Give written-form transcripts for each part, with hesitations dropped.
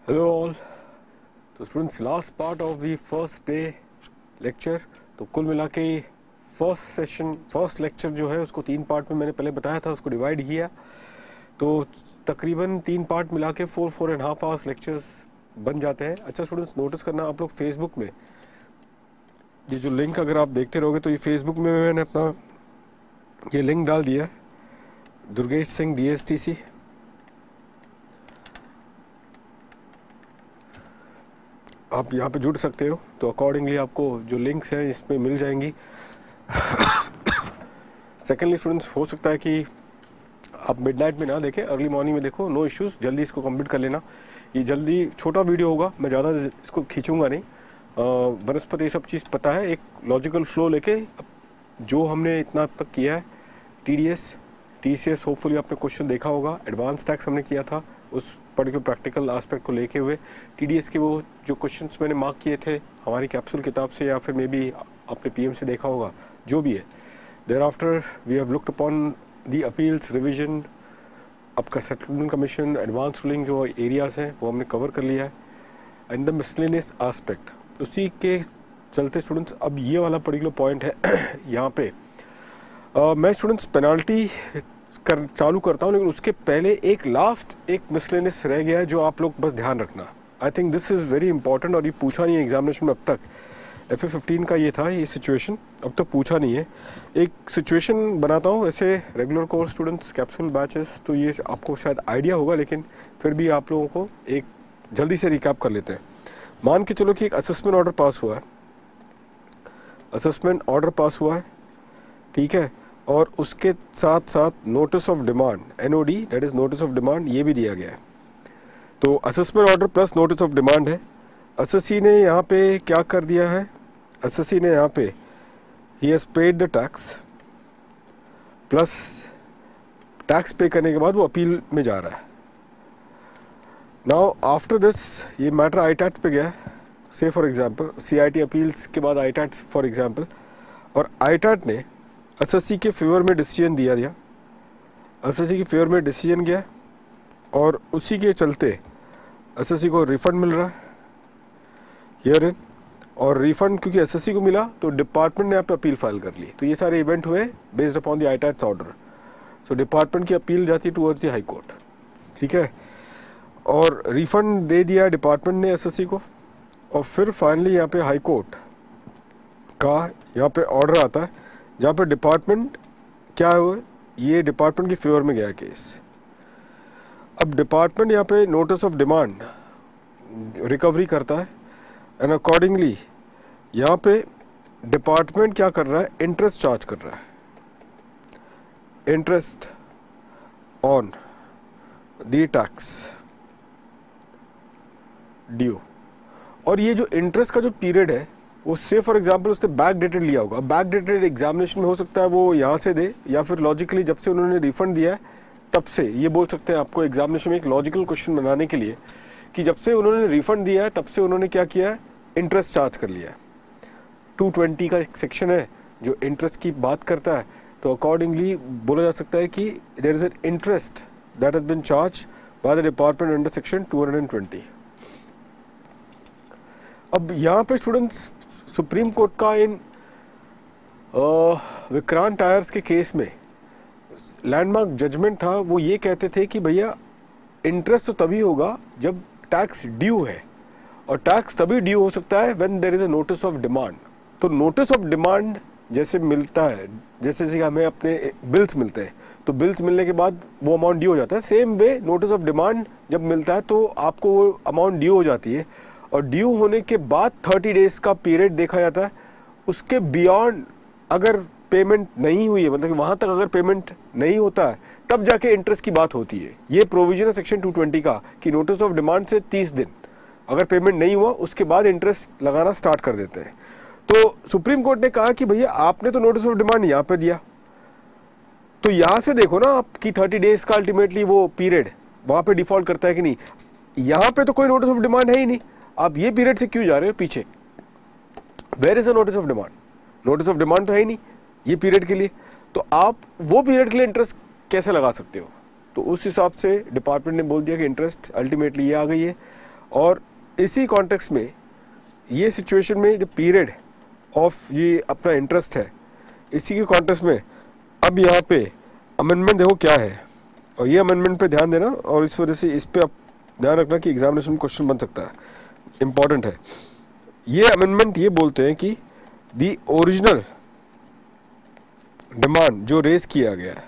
Hello all. तो students, last part of the first day lecture. तो कुल मिला के फर्स्ट लेक्चर जो है उसको 3 पार्ट में मैंने पहले बताया था, उसको डिवाइड किया। तो तकरीबन 3 पार्ट मिला के 4.5 आवर्स लेक्चर्स बन जाते हैं। अच्छा स्टूडेंट्स, नोटिस करना आप लोग फेसबुक में ये जो लिंक अगर आप देखते रहोगे तो ये फेसबुक में मैंने अपना ये लिंक डाल दिया है, दुर्गेश सिंह DSTC। आप यहाँ पे जुड़ सकते हो, तो अकॉर्डिंगली आपको जो लिंक्स हैं इसमें मिल जाएंगी। सेकेंडली स्टूडेंट्स, हो सकता है कि आप मिडनाइट में ना देखें, अर्ली मॉर्निंग में देखो, नो इश्यूज़, जल्दी इसको कंप्लीट कर लेना। ये जल्दी छोटा वीडियो होगा, मैं ज़्यादा इसको खींचूंगा नहीं। बनस्पति ये सब चीज़ पता है, एक लॉजिकल फ्लो लेके जो हमने इतना तक किया है, TDS TCS होपफुली आपने क्वेश्चन देखा होगा, एडवांस टैक्स हमने किया था, उस पर्टिकुलर प्रैक्टिकल एस्पेक्ट को लेके हुए TDS के वो जो क्वेश्चंस मैंने मार्क किए थे हमारी कैप्सूल किताब से, या फिर मे बी आपने PM से देखा होगा, जो भी है। There after we have looked upon the appeals revision, आपका सेटलमेंट कमीशन, एडवांस रूलिंग जो एरियाज़ हैं वो हमने कवर कर लिया है, एंड द मिसलेनियस आस्पेक्ट। उसी के चलते स्टूडेंट्स अब ये वाला पर्टिकुलर पॉइंट है यहाँ पे मैं स्टूडेंट्स पेनाल्टी चालू करता हूँ, लेकिन उसके पहले एक लास्ट एक मिसलेनियस रह गया है जो आप लोग बस ध्यान रखना। I think this is very important, और ये पूछा नहीं है एग्जामिनेशन में अब तक। FA15 का ये था, ये सिचुएशन अब तक पूछा नहीं है। एक सिचुएशन बनाता हूँ ऐसे regular course students, capsule batches, तो ये आपको शायद आइडिया होगा, लेकिन फिर भी आप लोगों को एक जल्दी से रिकैप कर लेते हैं। मान के चलो कि एक असेसमेंट ऑर्डर पास हुआ है, असेसमेंट ऑर्डर पास हुआ है, ठीक है, और उसके साथ साथ notice of demand, NOD, that is notice of demand, ये भी दिया गया है। तो assessment order plus notice of demand है। एसएससी ने यहाँ पे क्या कर दिया है, एसएससी ने यहाँ पे he has paid the tax, plus tax पे करने के बाद वो अपील में जा रहा है। नाउ आफ्टर दिस ये मैटर ITAT पे गया, से फॉर एग्जांपल CIT अपील्स के बाद ITAT फॉर एग्जांपल, और ITAT ने एसएससी के फेवर में डिसीजन दिया, एसएससी के फेवर में डिसीजन गया, और उसी के चलते एसएससी को रिफंड मिल रहा है हियर इन, और रिफंड क्योंकि एसएससी को मिला तो डिपार्टमेंट ने यहाँ पे अपील फाइल कर ली। तो ये सारे इवेंट हुए based upon the ITAT order. So department की अपील जाती है टुवर्ड्स द हाई कोर्ट, ठीक है, और रिफंड दे दिया डिपार्टमेंट ने एसएससी को, और फिर फाइनली यहाँ पे हाई कोर्ट का यहाँ पे ऑर्डर आता है जहाँ पे डिपार्टमेंट क्या हुआ, ये डिपार्टमेंट के फेवर में गया केस। अब डिपार्टमेंट यहाँ पे नोटिस ऑफ डिमांड रिकवरी करता है, एंड अकॉर्डिंगली यहाँ पे डिपार्टमेंट क्या कर रहा है, इंटरेस्ट चार्ज कर रहा है, interest on the tax due. और ये जो इंटरेस्ट का जो पीरियड है वो से फॉर एग्जांपल उसने बैक डेटेड लिया होगा। बैक डेटेड एग्जामिनेशन में हो सकता है वो यहाँ से दे, या फिर लॉजिकली जब से उन्होंने रिफंड दिया है तब से, ये बोल सकते हैं आपको एग्जामिनेशन में एक लॉजिकल क्वेश्चन बनाने के लिए कि जब से उन्होंने रिफंड दिया है तब से उन्होंने क्या किया है, इंटरेस्ट चार्ज कर लिया है। 220 का एक सेक्शन है जो इंटरेस्ट की बात करता है, तो अकॉर्डिंगली बोला जा सकता है कि there is an interest that has been charge by the department under section 220। अब यहाँ पे स्टूडेंट्स सुप्रीम कोर्ट का इन विक्रांत टायर्स के केस में लैंडमार्क जजमेंट था, वो ये कहते थे कि भैया इंटरेस्ट तो तभी होगा जब टैक्स ड्यू है, और टैक्स तभी ड्यू हो सकता है when there is a notice of demand. तो नोटिस ऑफ डिमांड जैसे मिलता है, जैसे हमें अपने बिल्स मिलते हैं तो बिल्स मिलने के बाद वो अमाउंट ड्यू हो जाता है, same way notice of demand जब मिलता है तो आपको वो अमाउंट ड्यू हो जाती है, और ड्यू होने के बाद 30 डेज का पीरियड देखा जाता है। उसके बियॉन्ड अगर पेमेंट नहीं हुई है, मतलब वहाँ तक अगर पेमेंट नहीं होता है तब जाके इंटरेस्ट की बात होती है। ये प्रोविजन है सेक्शन 220 का कि नोटिस ऑफ डिमांड से 30 दिन अगर पेमेंट नहीं हुआ उसके बाद इंटरेस्ट लगाना स्टार्ट कर देते हैं। तो सुप्रीम कोर्ट ने कहा कि भैया आपने तो नोटिस ऑफ डिमांड यहाँ पे दिया, तो यहाँ से देखो ना आपकी 30 डेज का अल्टीमेटली वो पीरियड वहाँ पे डिफॉल्ट करता है कि नहीं। यहाँ पे तो कोई नोटिस ऑफ डिमांड है ही नहीं, आप ये पीरियड से क्यों जा रहे हो पीछे, where is a notice of demand, notice of demand तो है ही नहीं ये पीरियड के लिए, तो आप वो पीरियड के लिए इंटरेस्ट कैसे लगा सकते हो। तो उस हिसाब से डिपार्टमेंट ने बोल दिया कि इंटरेस्ट अल्टीमेटली ये आ गई है। और इसी कॉन्टेक्स्ट में ये सिचुएशन में जो पीरियड ऑफ ये अपना इंटरेस्ट है, इसी के कॉन्टेक्स्ट में अब यहाँ पे अमेंडमेंट देखो क्या है, और ये अमेंडमेंट पे ध्यान देना, और इस वजह से इस पे आप ध्यान रखना कि एग्जामिनेशन में क्वेश्चन बन सकता है, इम्पॉर्टेंट है। ये अमेंडमेंट ये बोलते हैं कि दी ओरिजिनल डिमांड जो रेज किया गया है,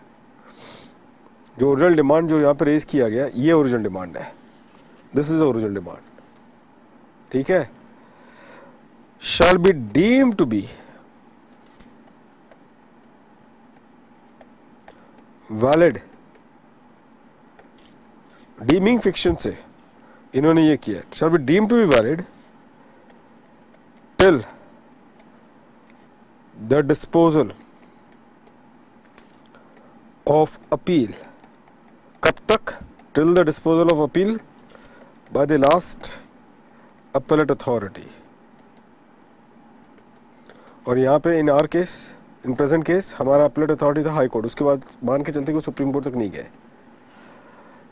जो ओरिजिनल डिमांड जो यहाँ पे रेज किया गया, ये ओरिजिनल डिमांड है, दिस इज ओरिजिनल डिमांड, ठीक है, shall be deemed to be valid। Dimming fiction से इन्होंने ये किया, shall be deemed to be valid till the disposal of appeal। कब तक? till the disposal of appeal by the last appellate authority। और यहाँ पे इन are case, in present case हमारा अपीलेट अथॉरिटी था हाई कोर्ट, उसके बाद मान के चलते कि वो सुप्रीम कोर्ट तक नहीं गए।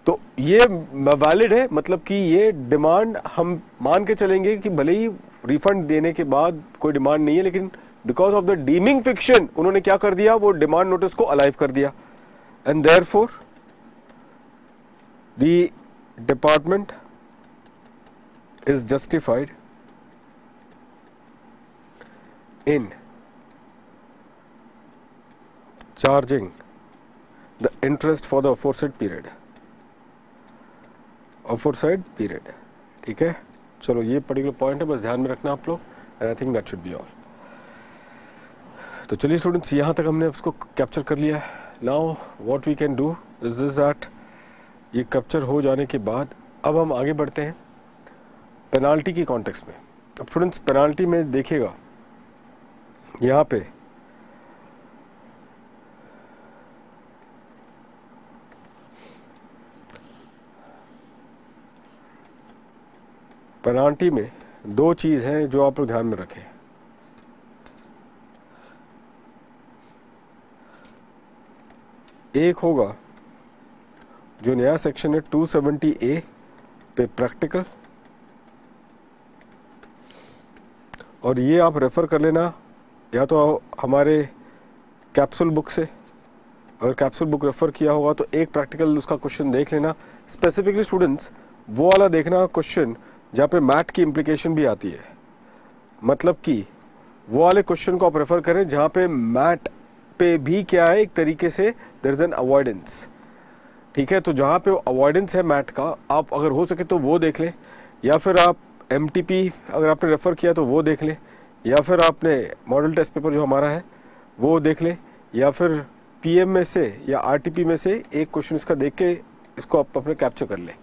तो ये वैलिड है, मतलब कि ये डिमांड हम मान के चलेंगे कि भले ही रिफंड देने के बाद कोई डिमांड नहीं है, लेकिन because of the dimming fiction उन्होंने क्या कर दिया, वो डिमांड नोटिस को अलाइव कर दिया। And therefore the department is justified in charging the interest for the aforesaid period, aforesaid period। ठीक है, चलो ये पर्टिकुलर पॉइंट है, बस ध्यान में रखना आप लोग, and I think that should be all. तो चलिए स्टूडेंट्स, यहाँ तक हमने उसको कैप्चर कर लिया है। Now what we can do is this that ये कैप्चर हो जाने के बाद अब हम आगे बढ़ते हैं पेनाल्टी की कॉन्टेक्स्ट में। अब स्टूडेंट्स पेनाल्टी में देखिएगा, यहाँ पे पेनाल्टी में दो चीज़ हैं जो आप लोग ध्यान में रखें। एक होगा जो नया सेक्शन है 270A पे प्रैक्टिकल, और ये आप रेफर कर लेना या तो हमारे कैप्सूल बुक से, अगर कैप्सूल बुक रेफर किया होगा तो एक प्रैक्टिकल उसका क्वेश्चन देख लेना। स्पेसिफिकली स्टूडेंट्स वो वाला देखना क्वेश्चन जहाँ पे मैट की इम्प्लीकेशन भी आती है, मतलब कि वो वाले क्वेश्चन को आप रेफर करें जहाँ पे मैट पे भी क्या है, एक तरीके से देयर इज एन अवॉइडेंस। ठीक है, तो जहाँ पे अवॉइडेंस है मैट का, आप अगर हो सके तो वो देख लें, या फिर आप MTP अगर आपने रेफ़र किया तो वो देख लें, या फिर आपने मॉडल टेस्ट पेपर जो हमारा है वो देख लें, या फिर PM में से या RTP में से एक क्वेश्चन इसका देख के इसको आप अपने कैप्चर कर लें।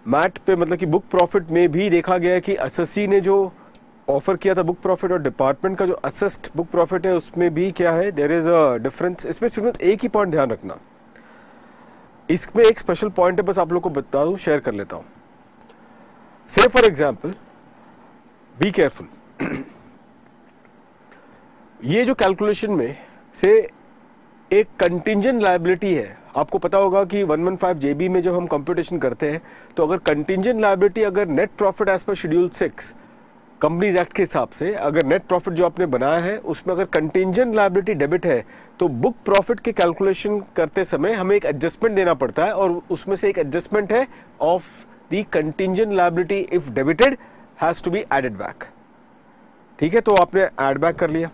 मैट पे मतलब कि बुक प्रॉफिट में भी देखा गया है कि SSC ने जो ऑफर किया था बुक प्रॉफिट, और डिपार्टमेंट का जो असेस्ड बुक प्रॉफिट है उसमें भी क्या है, देयर इज अ डिफरेंस। इसमें सिर्फ एक ही पॉइंट ध्यान रखना, इसमें एक स्पेशल पॉइंट है, बस आप लोग को बता दूं, शेयर कर लेता हूं। से फॉर एग्जाम्पल, बी केयरफुल, ये जो कैलकुलेशन में से एक कंटिंजेंट लायबिलिटी है, आपको पता होगा कि 115 JB में जब हम कंप्यूटेशन करते हैं तो अगर कंटिंजेंट लायबिलिटी, अगर net profit as per schedule 6 companies act के हिसाब से, अगर नेट प्रॉफिट जो आपने बनाया है उसमें अगर कंटिंजेंट लायबिलिटी डेबिट है तो बुक प्रॉफिट के कैलकुलेशन करते समय हमें एक एडजस्टमेंट देना पड़ता है, और उसमें से एक एडजस्टमेंट है of the contingent liability if debited has to be added back. ठीक है, तो आपने एड बैक कर लिया,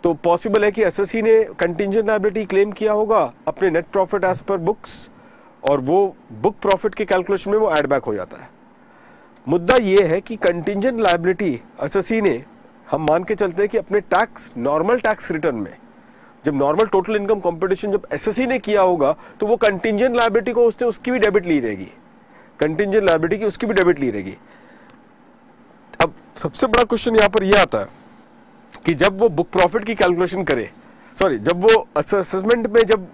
तो पॉसिबल है कि SSC ने कंटिंजेंट लायबिलिटी क्लेम किया होगा अपने net profit as per books, और वो बुक प्रॉफिट के कैलकुलेशन में वो एड बैक हो जाता है। मुद्दा ये है कि कंटिंजेंट लायबिलिटी SSC ने, हम मान के चलते हैं कि अपने टैक्स, नॉर्मल टैक्स रिटर्न में, जब नॉर्मल टोटल इनकम कंपटीशन जब SSC ने किया होगा तो वो कंटिंजेंट लायबिलिटी को उसकी भी डेबिट ली रहेगी, कंटिंजेंट लायबिलिटी की उसकी भी डेबिट ली रहेगी। अब सबसे बड़ा क्वेश्चन यहाँ पर यह आता है कि जब वो बुक प्रॉफिट की कैलकुलेशन करे, सॉरी, जब वो असेसमेंट में, जब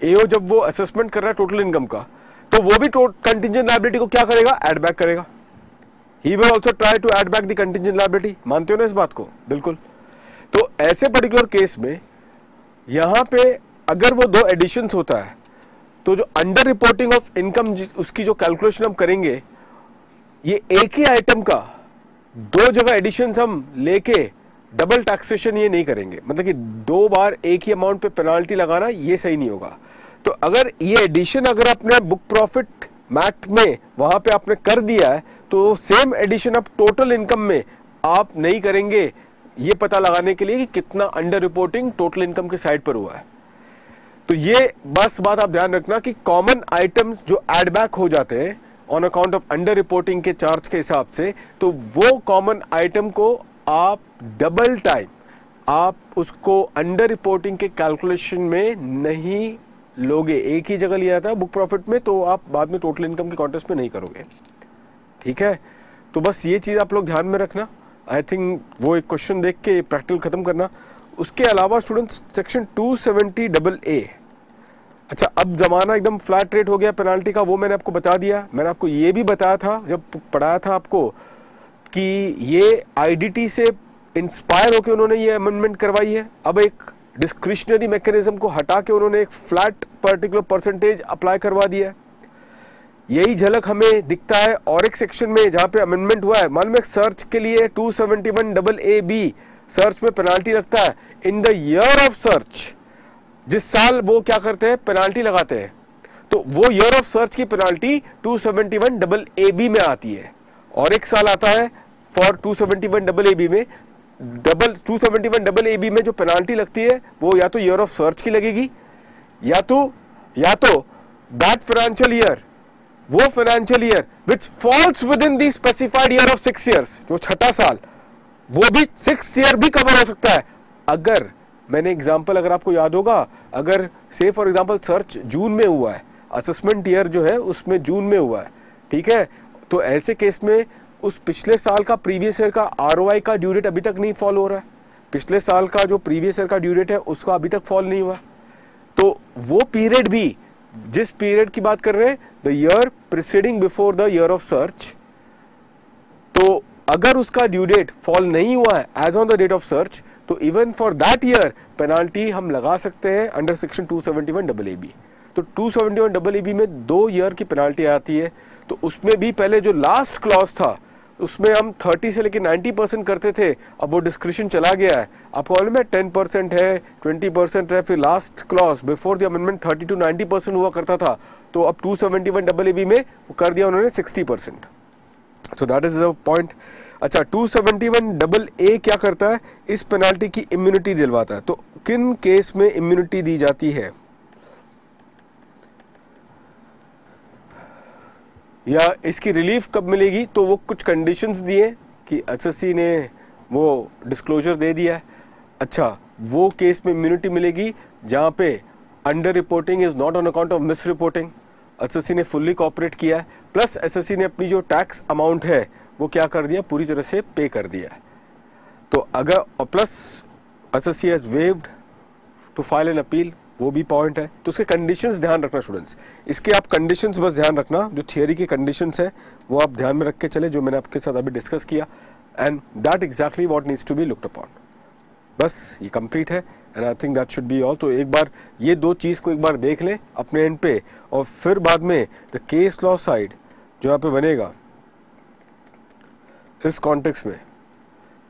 AO जब वो असेसमेंट कर रहा है टोटल इनकम का, तो वो भी कंटिंजेंट लायबिलिटी को क्या करेगा, एड बैक करेगा। He will also try to add back the contingent liability. मानते हो ना इस बात को? बिल्कुल। तो ऐसे पर्टिकुलर केस में यहाँ पे अगर वो 2 एडिशंस होता है तो जो अंडर रिपोर्टिंग ऑफ इनकम उसकी जो कैलकुलेशन हम करेंगे, ये एक ही आइटम का 2 जगह एडिशंस हम लेके डबल टैक्सेशन ये नहीं करेंगे, मतलब कि 2 बार एक ही अमाउंट पे पेनाल्टी लगाना ये सही नहीं होगा। तो अगर ये एडिशन अगर आपने बुक प्रॉफिट मैट में वहां पे आपने कर दिया है तो सेम एडिशन आप टोटल इनकम में आप नहीं करेंगे ये पता लगाने के लिए कि कितना अंडर रिपोर्टिंग टोटल इनकम के साइड पर हुआ है। तो ये बस बात आप ध्यान रखना कि कॉमन आइटम्स जो एड बैक हो जाते हैं on account of under reporting के चार्ज के हिसाब से, तो वो कॉमन आइटम को आप डबल टाइम आप उसको अंडर रिपोर्टिंग के कैलकुलेशन में नहीं लोगे। एक ही जगह लिया था बुक प्रॉफिट में, तो आप बाद में टोटल इनकम के कॉन्टेक्स्ट में नहीं करोगे। ठीक है, तो बस ये चीज़ आप लोग ध्यान में रखना। आई थिंक वो एक क्वेश्चन देख के प्रैक्टिकल खत्म करना। उसके अलावा स्टूडेंट्स सेक्शन 270AA, अच्छा अब जमाना एकदम फ्लैट रेट हो गया पेनाल्टी का, वो मैंने आपको बता दिया। मैंने आपको ये भी बताया था जब पढ़ाया था आपको कि ये आईडीटी से इंस्पायर होकर उन्होंने ये अमेंडमेंट करवाई है। अब एक डिस्क्रिशनरी मैकेनिज्म को हटा के उन्होंने एक फ्लैट पर्टिकुलर परसेंटेज अप्लाई करवा दिया है। यही झलक हमें दिखता है और एक सेक्शन में जहां पे अमेंडमेंट हुआ है। मान लो सर्च के लिए 271AA सर्च में पेनाल्टी लगता है in the year of search, जिस साल वो क्या करते हैं पेनाल्टी लगाते हैं, तो वो ईयर ऑफ सर्च की पेनाल्टी 271AA में आती है। और एक साल आता है फॉर 271AA में 271AA में जो पेनाल्टी लगती है वो या तो ईयर ऑफ सर्च की लगेगी या तो दैट फाइनेंशियल ईयर, वो financial year which falls with in the specified year of 6 years, जो छठा साल, वो भी 6 ईयर भी कवर हो सकता है। अगर मैंने एग्जांपल अगर आपको याद होगा, अगर से फॉर एग्जांपल सर्च जून में हुआ है, असेसमेंट ईयर जो है उसमें जून में हुआ है, ठीक है, तो ऐसे केस में उस पिछले साल का प्रीवियस ईयर का आरओआई का ड्यू डेट अभी तक नहीं फॉल हो रहा है, पिछले साल का जो प्रीवियस ईयर का ड्यू डेट है उसका अभी तक फॉल नहीं हुआ, तो वो पीरियड भी, जिस पीरियड की बात कर रहे हैं the year preceding before the year of search, तो अगर उसका ड्यू डेट फॉल नहीं हुआ है as on the date of search, तो even for that year penalty हम लगा सकते हैं अंडर सेक्शन 271AA। तो 271AA में 2 ईयर की पेनाल्टी आती है। तो उसमें भी पहले जो लास्ट क्लॉज था उसमें हम 30 से लेकर 90% करते थे, अब वो डिस्क्रिशन चला गया है। आपको मालूम है 10% है, 20% है, फिर last clause before the amendment 30 to 90% हुआ करता था, तो अब 271AA में वो कर दिया उन्होंने 60%। So that is the point. अच्छा 271AA क्या करता है, इस पेनाल्टी की इम्यूनिटी दिलवाता है। तो किन केस में इम्यूनिटी दी जाती है या इसकी रिलीफ कब मिलेगी, तो वो कुछ कंडीशंस दिए कि एसएससी ने वो डिस्क्लोजर दे दिया है। अच्छा वो केस में इम्यूनिटी मिलेगी जहाँ पे under reporting is not on account of miss reporting, SSC ने फुल्ली कोऑपरेट किया है, प्लस एसएससी ने अपनी जो टैक्स अमाउंट है वो क्या कर दिया, पूरी तरह से पे कर दिया है। तो अगर plus SSC has waived to file an appeal, वो भी पॉइंट है। तो उसके कंडीशंस ध्यान रखना स्टूडेंट्स, इसके आप कंडीशंस बस ध्यान रखना, जो थियरी की कंडीशंस है वो आप ध्यान में रख के चले, जो मैंने आपके साथ अभी डिस्कस किया, and that exactly what needs to be looked upon. बस ये कंप्लीट है and I think that should be all. तो एक बार ये 2 चीज़ को एक बार देख लें अपने एंड पे, और फिर बाद में द केस लॉ साइड जो यहाँ पे बनेगा इस कॉन्टेक्स्ट में,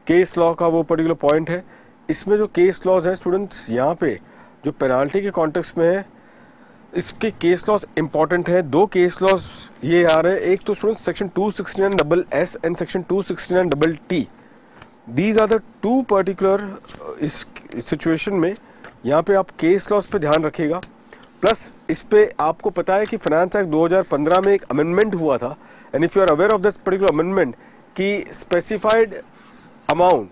केस लॉ का वो पर्टिकुलर पॉइंट है। इसमें जो केस लॉज हैं स्टूडेंट्स, यहाँ पे जो पेनाल्टी के कॉन्टेक्स्ट में है, इसके केस लॉज इंपॉर्टेंट है। 2 केस लॉज ये आ रहे हैं, एक तो students section 269SS and section 269TT। These are the 2 particular इस सिचुएशन में यहाँ पे आप केस लॉज पे ध्यान रखिएगा। प्लस इस पे आपको पता है कि फाइनेंस एक्ट 2015 में एक अमेंडमेंट हुआ था, and if you are aware of this particular amendment कि स्पेसिफाइड अमाउंट,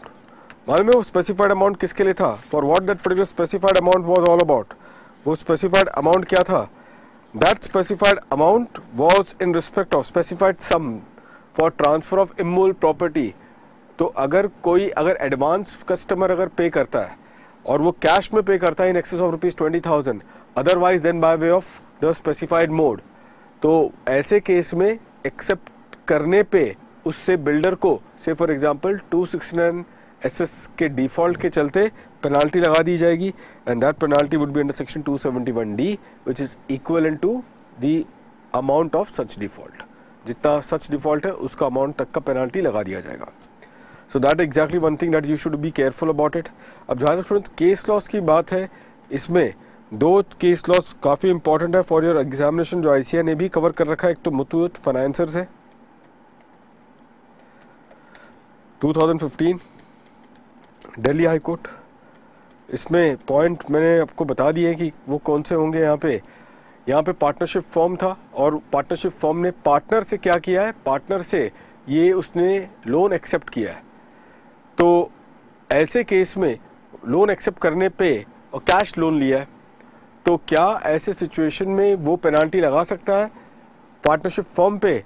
मालूम है वो स्पेसिफाइड अमाउंट किसके लिए था, for what that particular specified amount was all about. वो स्पेसिफाइड अमाउंट क्या था, that specified amount was in respect of specified sum for transfer of immovable property. तो अगर कोई अगर एडवांस कस्टमर अगर पे करता है और वो कैश में पे करता है in excess of ₹20,000, otherwise then by way of the specified mode, तो ऐसे केस में एक्सेप्ट करने पे उससे बिल्डर को से फॉर एग्जांपल 269 एसएस के डिफॉल्ट के चलते पेनाल्टी लगा दी जाएगी and that penalty would be under section 271D which is equivalent to the amount of such default. जितना सच डिफॉल्ट है उसका अमाउंट तक का पेनाल्टी लगा दिया जाएगा। So that exactly one thing that you should be careful about it. अब जहाँ तक स्टूडेंट्स केस लॉस की बात है, इसमें दो केस लॉस काफ़ी इंपॉर्टेंट है फॉर योर एग्जामिनेशन जो ICAI ने भी कवर कर रखा है। एक तो मुथूट फाइनेंसर्स है 2015 दिल्ली हाई कोर्ट। इसमें पॉइंट मैंने आपको बता दिए कि वो कौन से होंगे। यहाँ पे पार्टनरशिप फॉर्म था और पार्टनरशिप फॉर्म ने पार्टनर से क्या किया है, पार्टनर से ये उसने लोन एक्सेप्ट किया है। तो ऐसे केस में लोन एक्सेप्ट करने पे और कैश लोन लिया है तो क्या ऐसे सिचुएशन में वो पेनाल्टी लगा सकता है पार्टनरशिप फॉर्म पे?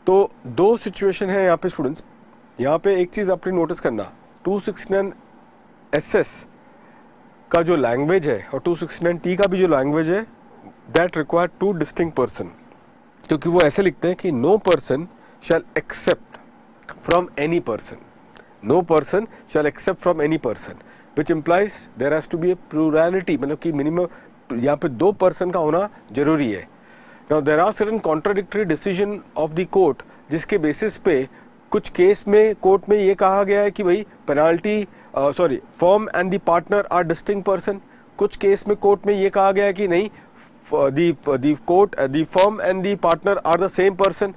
तो दो सिचुएशन है यहाँ पे स्टूडेंट्स। यहाँ पे एक चीज़ आपने नोटिस करना, 269 SS का जो लैंग्वेज है और 269T का भी जो लैंग्वेज है that require to distinct person, क्योंकि वो ऐसे लिखते हैं कि no person shall accept from any person, no person shall accept from any person which implies there has to be a plurality, मतलब कि मिनिमम यहाँ पे दो पर्सन का होना जरूरी है। Now there are certain contradictory decision of the court जिसके बेसिस पे कुछ केस में कोर्ट में ये कहा गया है कि भाई penalty firm and the partner are distinct person. कुछ केस में कोर्ट में ये कहा गया है कि नहीं, the court, the firm and the partner are the same person.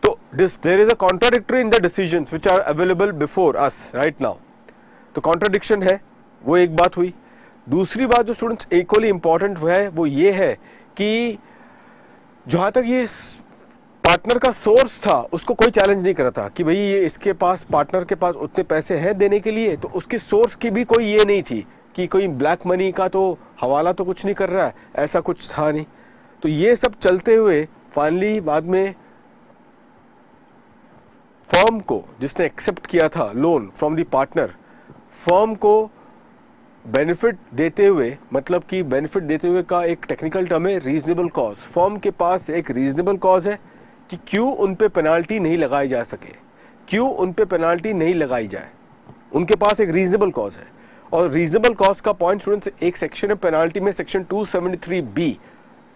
So there is a contradictory in the decisions which are available before us right now. तो contradiction है, वो एक बात हुई। दूसरी बात जो स्टूडेंट्स इक्वली इंपॉर्टेंट है वो ये है कि जहाँ तक ये पार्टनर का सोर्स था उसको कोई चैलेंज नहीं कर रहा था कि भाई ये इसके पास, पार्टनर के पास उतने पैसे हैं देने के लिए, तो उसके सोर्स की भी कोई ये नहीं थी कि कोई ब्लैक मनी का तो हवाला तो कुछ नहीं कर रहा है, ऐसा कुछ था नहीं। तो ये सब चलते हुए फाइनली बाद में फर्म को, जिसने एक्सेप्ट किया था loan from the partner, firm को बेनिफिट देते हुए, मतलब कि बेनिफिट देते हुए का एक टेक्निकल टर्म है रीजनेबल कॉज। फर्म के पास एक रीजनेबल कॉज है कि क्यों उन पे पेनाल्टी नहीं लगाई जा सके, क्यों उन पे पेनाल्टी नहीं लगाई जाए, उनके पास एक रीजनेबल कॉज है। और रीजनेबल कॉज का पॉइंट स्टूडेंट्स एक सेक्शन है पेनाल्टी में, सेक्शन 273B।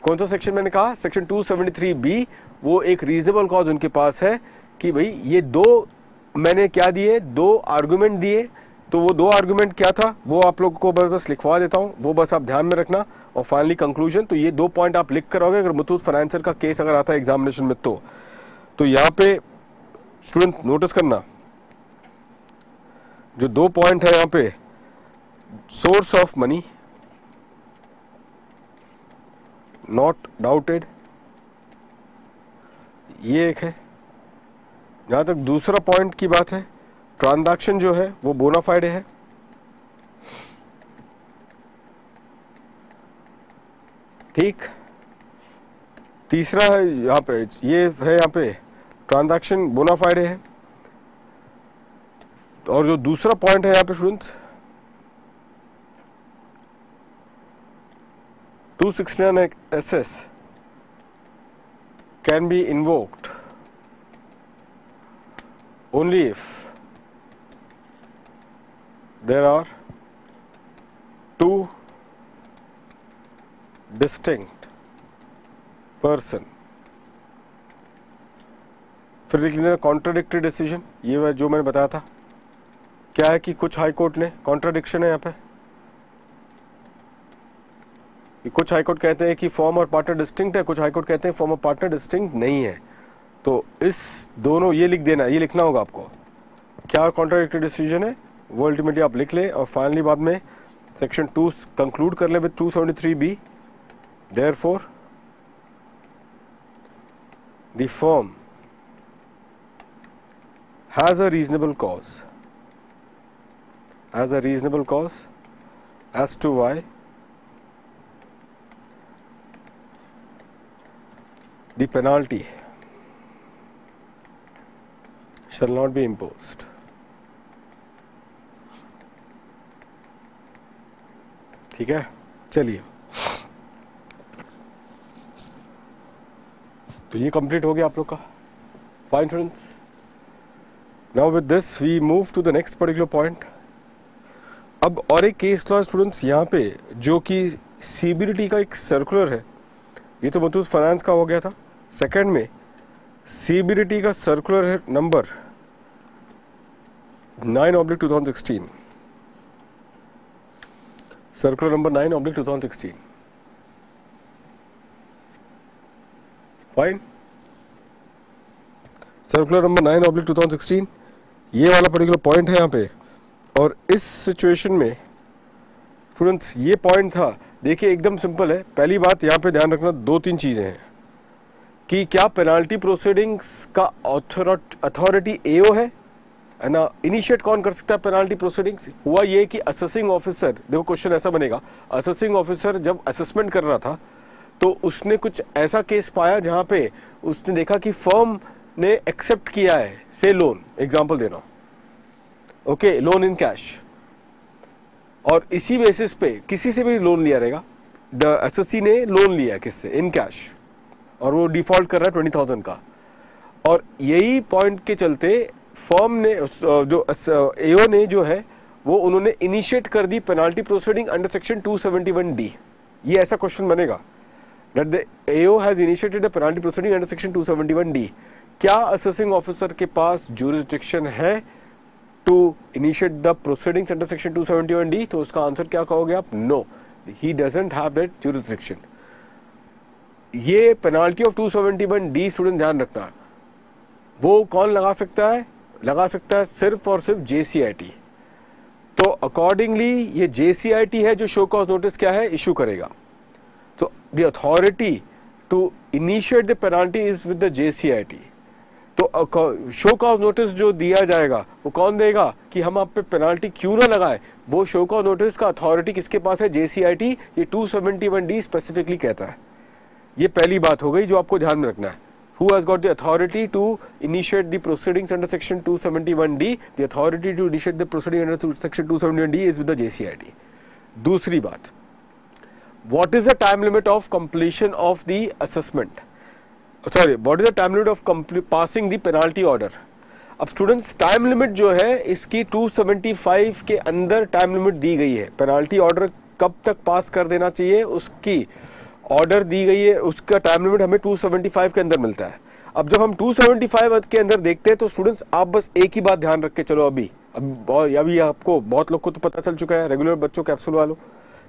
कौन सा सेक्शन मैंने कहा? Section 273B। वो एक रीजनेबल कॉज उनके पास है कि भाई ये दो मैंने क्या दिए, दो आर्गुमेंट दिए। तो वो दो आर्गुमेंट क्या था वो आप लोगों को बस लिखवा देता हूँ, वो बस आप ध्यान में रखना। और फाइनली कंक्लूजन, तो ये दो पॉइंट आप लिख करोगे अगर मुथूट फाइनेंसर का केस अगर आता है एग्जामिनेशन में। तो यहाँ पे स्टूडेंट नोटिस करना, जो दो पॉइंट है यहाँ पे, source of money not doubted, ये एक है। जहाँ तक दूसरा पॉइंट की बात है, ट्रांजैक्शन जो है वो बोनाफाइड है। ठीक, तीसरा है यहाँ पे, ये है यहाँ पे ट्रांजैक्शन बोनाफाइड है। और जो दूसरा पॉइंट है यहाँ पे students, 269 SS can be invoked only if there are two distinct person। फिर देख लीजिए कॉन्ट्राडिक्टरी डिसीजन, ये जो मैंने बताया था क्या है कि कुछ हाई कोर्ट ने कॉन्ट्राडिक्शन है यहाँ पे। कुछ हाईकोर्ट कहते हैं कि फॉर्म और पार्टनर डिस्टिंक्ट है, कुछ हाईकोर्ट कहते हैं फॉर्म और पार्टनर डिस्टिंक्ट नहीं है। तो इस दोनों ये लिख देना, ये लिखना होगा आपको क्या कॉन्ट्राडिक्टरी डिसीजन है, वो अल्टीमेटली आप लिख ले। और फाइनली बाद में सेक्शन 2 कंक्लूड कर ले with 273B। Therefore the firm has a reasonable cause, has a reasonable cause as to why the penalty shall not be imposed। ठीक है, चलिए तो ये कंप्लीट हो गया आप लोग का। Fine students, now with this we move to the next particular point अब और एक केस लॉ स्टूडेंट्स यहाँ पे जो कि CBDT का एक सर्कुलर है, ये तो मुथूट फाइनेंस का हो गया था। सेकंड में CBDT का सर्कुलर है number 9/2016, circular number 9/2016। Fine, circular number 9/2016 ये वाला पर्टिकुलर पॉइंट है यहाँ पे। और इस सिचुएशन में स्टूडेंट्स ये पॉइंट था, देखिए एकदम सिंपल है। पहली बात यहाँ पे ध्यान रखना, 2-3 चीज़ें हैं कि क्या पेनाल्टी प्रोसीडिंग्स का अथॉरिटी AO है ना, इनिशिएट कौन कर सकता है पेनाल्टी प्रोसीडिंग्स। हुआ ये कि असेसिंग ऑफिसर, देखो क्वेश्चन ऐसा बनेगा, असेसिंग ऑफिसर जब असेसमेंट कर रहा था तो उसने कुछ ऐसा केस पाया जहाँ पे उसने देखा कि फर्म ने एक्सेप्ट किया है से लोन, एग्जाम्पल दे रहा हूँ, ओके, लोन इन कैश, और इसी बेसिस पे किसी से भी लोन लिया रहेगा। द एसएससी ने लोन लिया किससे, इन कैश, और वो डिफॉल्ट कर रहा है 20,000 का। और यही पॉइंट के चलते फर्म ने, जो AO ने जो है वो उन्होंने इनिशिएट कर दी penalty proceeding under section 271D। ये ऐसा क्वेश्चन बनेगा, that the AO has initiated the penalty proceeding under section 271D। क्या असेसिंग ऑफिसर के पास ज्यूरिसडिक्शन है to initiate the proceedings under section 271D? तो उसका आंसर क्या कहोगे आप? No, he doesn't have that jurisdiction. ये पेनाल्टी ऑफ 271D स्टूडेंट ध्यान रखना, वो कौन लगा सकता है? लगा सकता है सिर्फ और सिर्फ JCIT। तो अकॉर्डिंगली ये JCIT है जो शो कॉज नोटिस क्या है, इशू करेगा। तो the authority to initiate the penalty is with the JCIT। तो शो कॉज नोटिस जो दिया जाएगा वो कौन देगा कि हम आप पे पेनाल्टी क्यों ना लगाए, वो शो कॉज नोटिस का अथॉरिटी किसके पास है? JCIT। ये 271D स्पेसिफिकली कहता है। ये पहली बात हो गई जो आपको ध्यान में रखना है। Who has got the authority to initiate the proceedings under section 271D? The authority to initiate the proceeding under section 271D is with the JCIT. दूसरी बात, what is the time limit of completion of the assessment? Sorry, what is the time limit of passing the penalty order? अब students time limit जो है इसकी 275 के अंदर time limit दी गई है। पेनाल्टी ऑर्डर कब तक पास कर देना चाहिए उसकी ऑर्डर दी गई है, उसका टाइम लिमिट हमें 275 के अंदर मिलता है। अब जब हम 275 के अंदर देखते हैं तो स्टूडेंट्स आप बस एक ही बात ध्यान रख के चलो, अभी आपको बहुत लोग को तो पता चल चुका है, रेगुलर बच्चों कैप्सूल वालों,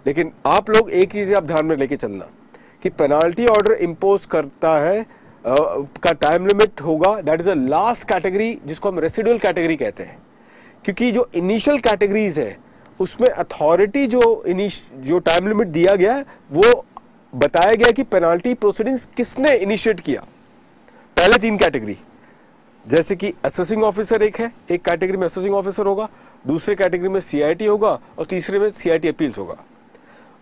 लेकिन आप लोग एक चीज आप ध्यान में लेके चलना कि पेनाल्टी ऑर्डर इम्पोज करता है का टाइम लिमिट होगा, that is a last category जिसको हम रेसिडुअल कैटेगरी कहते हैं। क्योंकि जो इनिशियल कैटेगरीज है उसमें अथॉरिटी जो टाइम लिमिट दिया गया है वो बताया गया कि पेनाल्टी प्रोसीडिंग्स किसने इनिशिएट किया। पहले 3 कैटेगरी, जैसे कि असेसिंग ऑफिसर एक है, एक कैटेगरी में असेसिंग ऑफिसर होगा, दूसरे कैटेगरी में CIT होगा और तीसरे में CIT अपील्स होगा।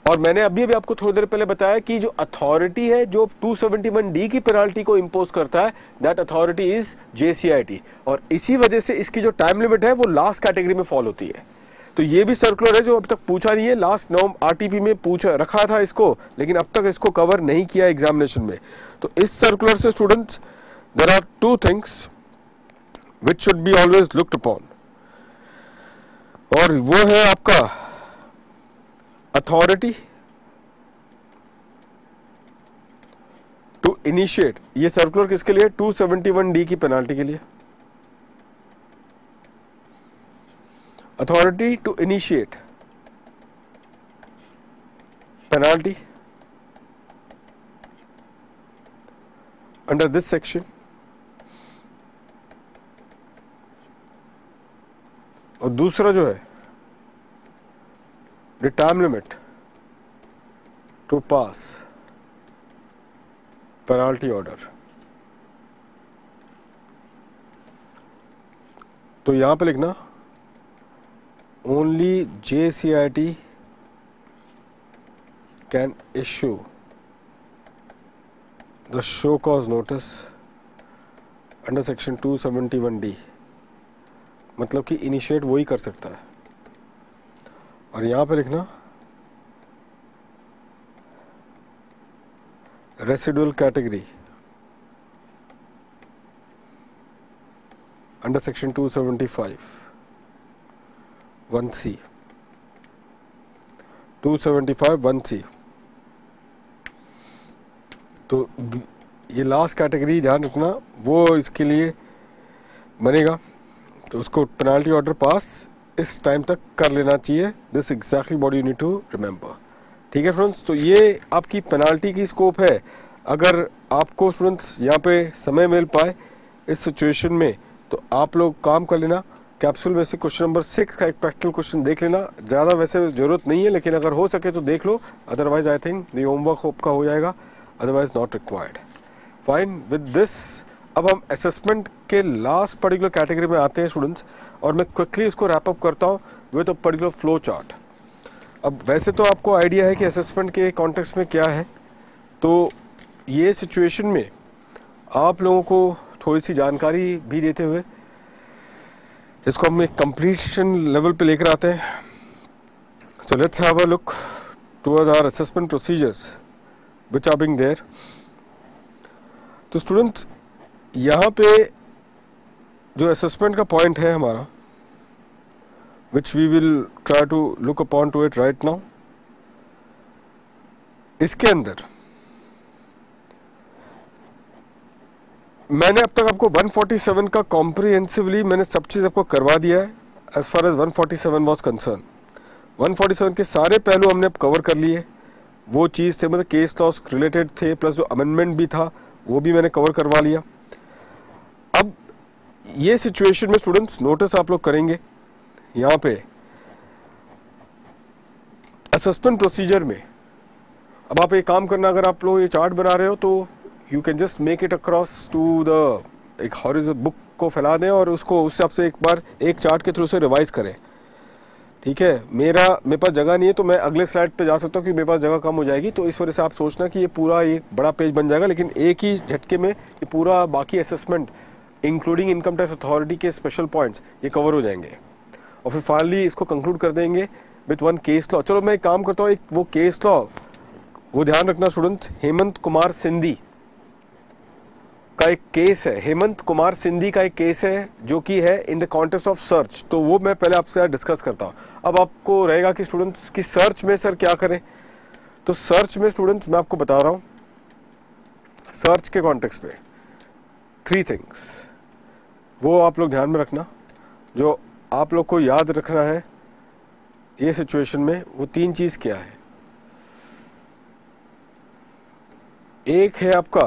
और मैंने अभी आपको थोड़ी देर पहले बताया कि जो अथॉरिटी है जो 271D की पेनाल्टी को इंपोज करता है, दैट अथॉरिटी इज JCIT। और इसी वजह से इसकी जो टाइम लिमिट है वो लास्ट कैटेगरी में फॉल होती है। तो ये भी सर्कुलर है जो अब तक पूछा नहीं है, लास्ट RTP में पूछा रखा था इसको, लेकिन अब तक इसको कवर नहीं किया एग्जामिनेशन में। तो इस सर्कुलर से students there are 2 things which should be always looked upon, और वो है आपका अथॉरिटी टू इनिशिएट। ये सर्कुलर किसके लिए? 271D की पेनाल्टी के लिए। authority to initiate penalty under this section, और दूसरा जो है the time limit to pass penalty order। तो यहां पे लिखना only JCIT can issue the show cause notice under section 271D। मतलब कि इनिशिएट वही कर सकता है। और यहां पे लिखना residual category under section 275 1C। 275 1C। तो ये लास्ट कैटेगरी ध्यान रखना, वो इसके लिए बनेगा, तो उसको पेनाल्टी ऑर्डर पास इस टाइम तक कर लेना चाहिए। This exactly what you need to remember. ठीक है स्टूडेंट्स, तो ये आपकी पेनाल्टी की स्कोप है। अगर आपको स्टूडेंट्स यहाँ पे समय मिल पाए इस सिचुएशन में, तो आप लोग काम कर लेना। कैप्सूल में से क्वेश्चन नंबर 6 का एक प्रैक्टिकल क्वेश्चन देख लेना। ज़्यादा वैसे ज़रूरत नहीं है, लेकिन अगर हो सके तो देख लो, otherwise I think the homework होप का हो जाएगा, otherwise not required. Fine, with this अब हम असेसमेंट के लास्ट पर्टिकुलर कैटेगरी में आते हैं स्टूडेंट्स, और मैं क्विकली इसको रैप अप करता हूँ with a particular flow chart. अब वैसे तो आपको आइडिया है कि असेसमेंट के कॉन्टेक्स्ट में क्या है, तो ये सिचुएशन में आप लोगों को थोड़ी सी जानकारी भी देते हुए इसको हम एक कंप्लीशन लेवल पे लेकर आते हैं। So let's have a look towards our assessment procedures which are being there. तो स्टूडेंट्स यहाँ पे जो असेसमेंट का पॉइंट है हमारा, which we will try to look upon to it right now, इसके अंदर मैंने अब तक आपको 147 का कॉम्प्रिहेंसिवली मैंने सब चीज़ आपको करवा दिया है as far as 147 was concern. 147 के सारे पहलू हमने अब कवर कर लिए। वो चीज़ थे मतलब केस लॉस रिलेटेड थे, प्लस जो अमेंडमेंट भी था वो भी मैंने कवर करवा लिया। अब ये सिचुएशन में स्टूडेंट्स नोटिस आप लोग करेंगे यहाँ पे असेसमेंट प्रोसीजर में। अब आप एक काम करना, अगर आप लोग ये चार्ट बना रहे हो तो you can just make it across to the एक हॉरिजॉन्टल बुक को फैला दें और उसको उस हिसाब से एक बार एक चार्ट के थ्रू से रिवाइज करें। ठीक है, मेरे पास जगह नहीं है तो मैं अगले स्लाइड पे जा सकता हूँ कि मेरे पास जगह कम हो जाएगी, तो इस वजह से आप सोचना कि ये पूरा एक बड़ा पेज बन जाएगा, लेकिन एक ही झटके में ये पूरा बाकी assessment including income tax authority के स्पेशल पॉइंट्स ये कवर हो जाएंगे, और फिर फाइनली इसको कंक्लूड कर देंगे विथ वन केस लॉ। चलो मैं एक काम करता हूँ, एक वो केस लॉ वो ध्यान रखना स्टूडेंट्स, हेमंत कुमार सिंधी का एक केस है, हेमंत कुमार सिंधी का एक केस है जो कि है इन द कॉन्टेक्स्ट ऑफ सर्च। तो वो मैं पहले आपसे डिस्कस करता हूँ। अब आपको रहेगा कि स्टूडेंट्स की सर्च में सर क्या करें, तो सर्च में स्टूडेंट्स मैं आपको बता रहा हूँ, सर्च के कॉन्टेक्स्ट में 3 थिंग्स वो आप लोग ध्यान में रखना, जो आप लोग को याद रखना है ये सिचुएशन में। वो 3 चीज़ क्या है, एक है आपका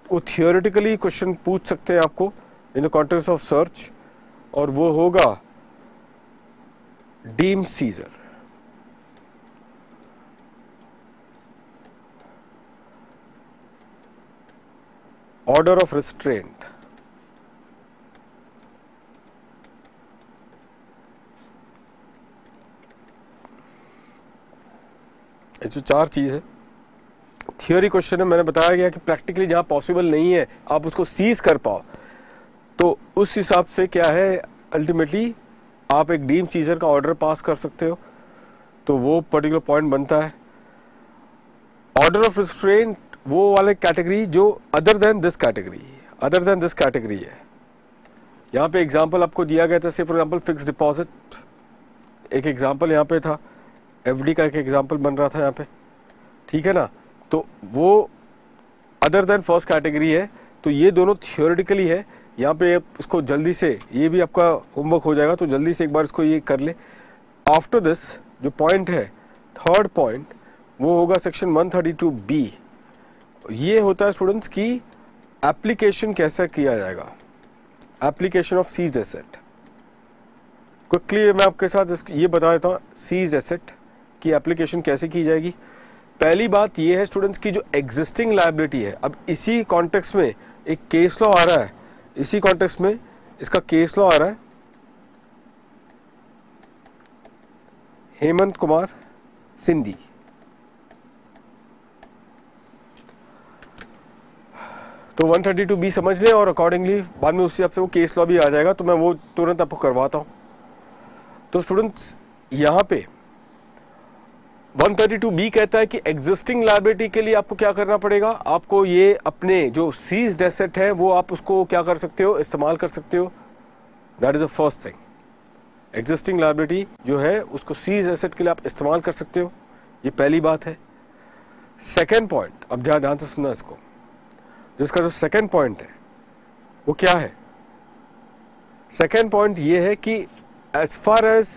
वो थियोरेटिकली क्वेश्चन पूछ सकते हैं आपको in the context of search, और वो होगा deemed seizure. Order of restraint, ये जो 4 चीज है थियोरी क्वेश्चन है। मैंने बताया गया कि प्रैक्टिकली जहां पॉसिबल नहीं है आप उसको सीज कर पाओ, तो उस हिसाब से क्या है अल्टीमेटली आप एक डीम सीजर का ऑर्डर पास कर सकते हो, तो वो पर्टिकुलर पॉइंट बनता है। ऑर्डर ऑफ रिस्ट्रेंट वो वाले कैटेगरी जो अदर देन दिस कैटेगरी है। यहाँ पे एग्जांपल आपको दिया गया था, से फॉर एग्जांपल फिक्स डिपॉजिट एक एग्जांपल यहाँ पे था, एफडी का एक एग्जांपल बन रहा था यहाँ पे, ठीक है ना। तो वो अदर देन फर्स्ट कैटेगरी है, तो ये दोनों थियोरेटिकली है। यहाँ पे इसको जल्दी से, ये भी आपका होमवर्क हो जाएगा, तो जल्दी से एक बार इसको ये कर ले। आफ्टर दिस जो पॉइंट है, थर्ड पॉइंट, वो होगा सेक्शन 132B। ये होता है स्टूडेंट्स की एप्लीकेशन कैसे किया जाएगा, application of seized asset. Quickly मैं आपके साथ ये बता देता हूँ सीज्ड एसेट की एप्लीकेशन कैसे की जाएगी। पहली बात ये है स्टूडेंट्स की जो एग्जिस्टिंग लायबिलिटी है, अब इसी कॉन्टेक्स्ट में एक केस लॉ आ रहा है, इसी कॉन्टेक्स्ट में इसका केस लॉ आ रहा है, हेमंत कुमार सिंधी। तो 132B समझ लें, और अकॉर्डिंगली बाद में उस हिसाब से वो केस लॉ भी आ जाएगा, तो मैं वो तुरंत आपको करवाता हूँ। तो स्टूडेंट्स यहाँ पे 132B कहता है कि एग्जिस्टिंग लायबिलिटी के लिए आपको क्या करना पड़ेगा, आपको ये अपने जो सीज्ड एसेट है वो आप उसको क्या कर सकते हो, इस्तेमाल कर सकते हो। That is the first thing. Existing liability जो है उसको सीज एसेट के लिए आप इस्तेमाल कर सकते हो, ये पहली बात है। सेकेंड पॉइंट, अब ध्यान से सुनना इसको, जिसका जो सेकेंड पॉइंट है वो क्या है? सेकेंड पॉइंट ये है कि एज फार एज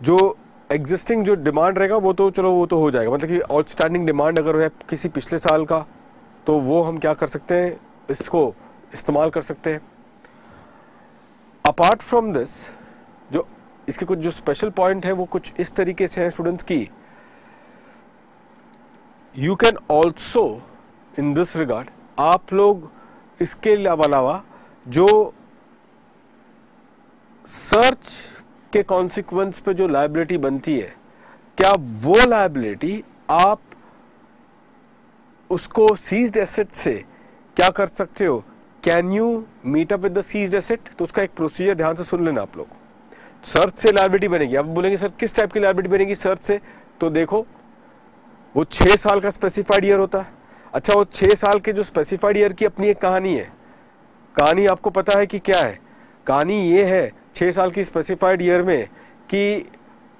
जो एग्जिस्टिंग जो डिमांड रहेगा वो तो चलो वो तो हो जाएगा, मतलब कि आउटस्टैंडिंग डिमांड अगर है किसी पिछले साल का तो वो हम क्या कर सकते हैं, इसको इस्तेमाल कर सकते हैं। अपार्ट फ्रॉम दिस जो इसके कुछ जो स्पेशल पॉइंट है वो कुछ इस तरीके से हैं स्टूडेंट्स की, you can also in this regard, आप लोग इसके अलावा जो सर्च के कॉन्सिक्वेंस पे जो लायबिलिटी बनती है, क्या वो लायबिलिटी आप उसको सीज्ड एसेट से क्या कर सकते हो, can you meet up with the seized asset? तो उसका एक प्रोसीजर ध्यान से सुन लेना आप लोग। सर्च से लायबिलिटी बनेगी, आप बोलेंगे सर किस टाइप की लायबिलिटी बनेगी सर्च से? तो देखो वो 6 साल का स्पेसिफाइड ईयर होता है। अच्छा, वो 6 साल के जो स्पेसिफाइड ईयर की अपनी एक कहानी है, कहानी आपको पता है कि क्या है? कहानी ये है 6 साल की स्पेसिफाइड ईयर में कि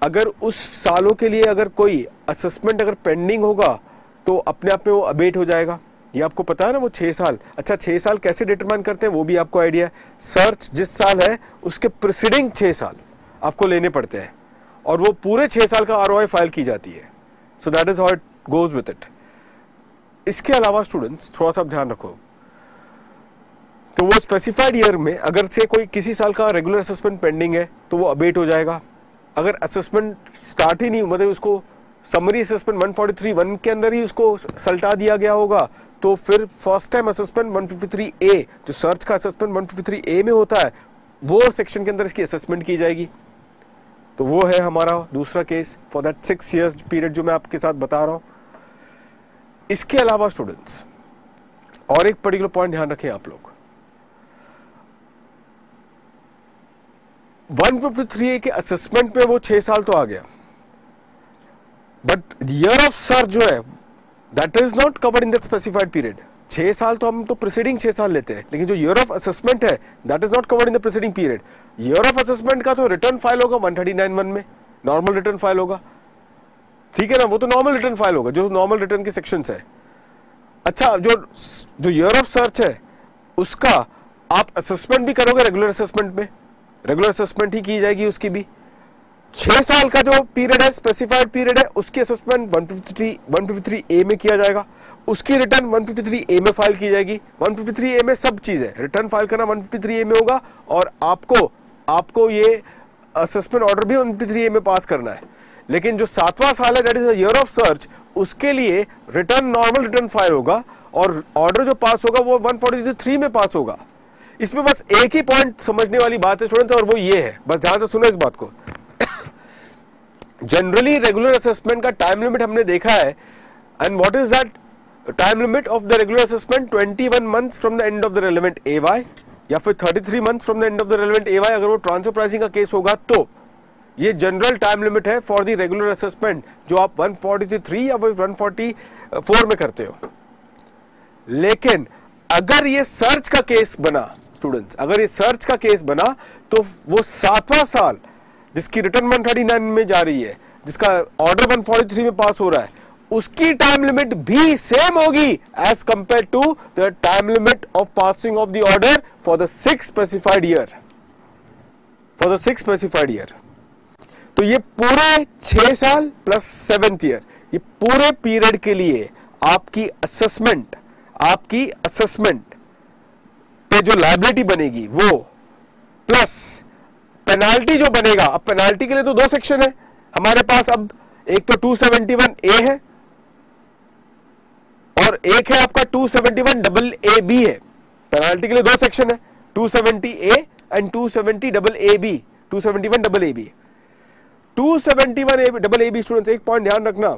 अगर उस सालों के लिए अगर कोई असेसमेंट अगर पेंडिंग होगा तो अपने आप में वो अबेट हो जाएगा, ये आपको पता है ना वो 6 साल। अच्छा, 6 साल कैसे डिटरमाइन करते हैं वो भी आपको आइडिया है। सर्च जिस साल है उसके प्रीसीडिंग 6 साल आपको लेने पड़ते हैं और वो पूरे 6 साल का ROI फाइल की जाती है। So that is how it goes with it. इसके अलावा स्टूडेंट्स थोड़ा सा ध्यान रखो, तो वो स्पेसिफाइड ईयर में अगर से कोई किसी साल का रेगुलर असेसमेंट पेंडिंग है तो वो अबेट हो जाएगा। अगर असेसमेंट स्टार्ट ही नहीं, मतलब उसको समरी असेसमेंट 143(1) के अंदर ही उसको सल्टा दिया गया होगा तो फिर फर्स्ट टाइम असेसमेंट 153A, जो सर्च का असेसमेंट 153A में होता है, वो सेक्शन के अंदर इसकी असेसमेंट की जाएगी। तो वो है हमारा दूसरा case for that 6 years period जो मैं आपके साथ बता रहा हूं। इसके अलावा स्टूडेंट्स और एक पर्टिकुलर पॉइंट ध्यान रखें आप लोग, 153A के असेसमेंट में वो 6 साल तो आ गया, बट ईयर ऑफ सर्च जो है that is not covered in that specified period. 6 साल तो हम तो प्रीसीडिंग 6 साल लेते हैं, लेकिन जो ईयर ऑफ असेसमेंट है that is not covered in the preceding period. Year of assessment का तो रिटर्न फाइल होगा 139(1) में, नॉर्मल रिटर्न फाइल होगा, ठीक है ना, वो तो नॉर्मल रिटर्न फाइल होगा जो नॉर्मल रिटर्न के सेक्शंस है। अच्छा, जो ईयर ऑफ सर्च है उसका आप असेसमेंट भी करोगे रेगुलर असेसमेंट में, रेगुलर असेसमेंट ही की जाएगी उसकी भी। 6 साल का जो पीरियड है स्पेसिफाइड पीरियड है उसकी असेसमेंट 153A में किया जाएगा, उसकी रिटर्न 153A में फाइल की जाएगी। 153A में सब चीज है, रिटर्न फाइल करना 153A में होगा और आपको ये असेसमेंट ऑर्डर भी 153A में पास करना है। लेकिन जो 7वां साल है that is year of search, उसके लिए रिटर्न नॉर्मल रिटर्न फाइल होगा और ऑर्डर जो पास होगा वो 143 में पास होगा। इसमें बस एक ही पॉइंट समझने वाली बात है स्टूडेंट्स, और वो ये है, बस ध्यान से सुनो इस बात को। जनरली रेगुलर असेसमेंट का टाइम लिमिट हमने देखा है, and what is that time limit of the regular assessment? 21 months from the end of the relevant AY, या फिर 33 months from the end of the relevant AY अगर वो transfer pricing का case होगा तो। ये जनरल टाइम लिमिट है for the regular assessment जो आप 143 या 144 में करते हो। लेकिन अगर ये सर्च का केस बना स्टूडेंट्स, अगर ये सर्च का केस बना तो वो 7वां साल जिसकी रिटर्न 139 में जा रही है, जिसका ऑर्डर 143 में पास हो रहा है, उसकी टाइम लिमिट भी सेम होगी as compare to the time limit of passing of the order for the 6 specified year, for the 6 specified year. तो ये पूरे 6 साल प्लस 7th ईयर, ये पूरे पीरियड के लिए आपकी असेसमेंट पे जो लायबिलिटी बनेगी वो प्लस पेनाल्टी जो बनेगा। अब पेनाल्टी के लिए तो 2 सेक्शन है हमारे पास, अब एक तो 271A है और एक है आपका 271AA है। पेनाल्टी के लिए 2 सेक्शन है, 270A and 270AA, 271AA। 271AA students एक पॉइंट ध्यान रखना,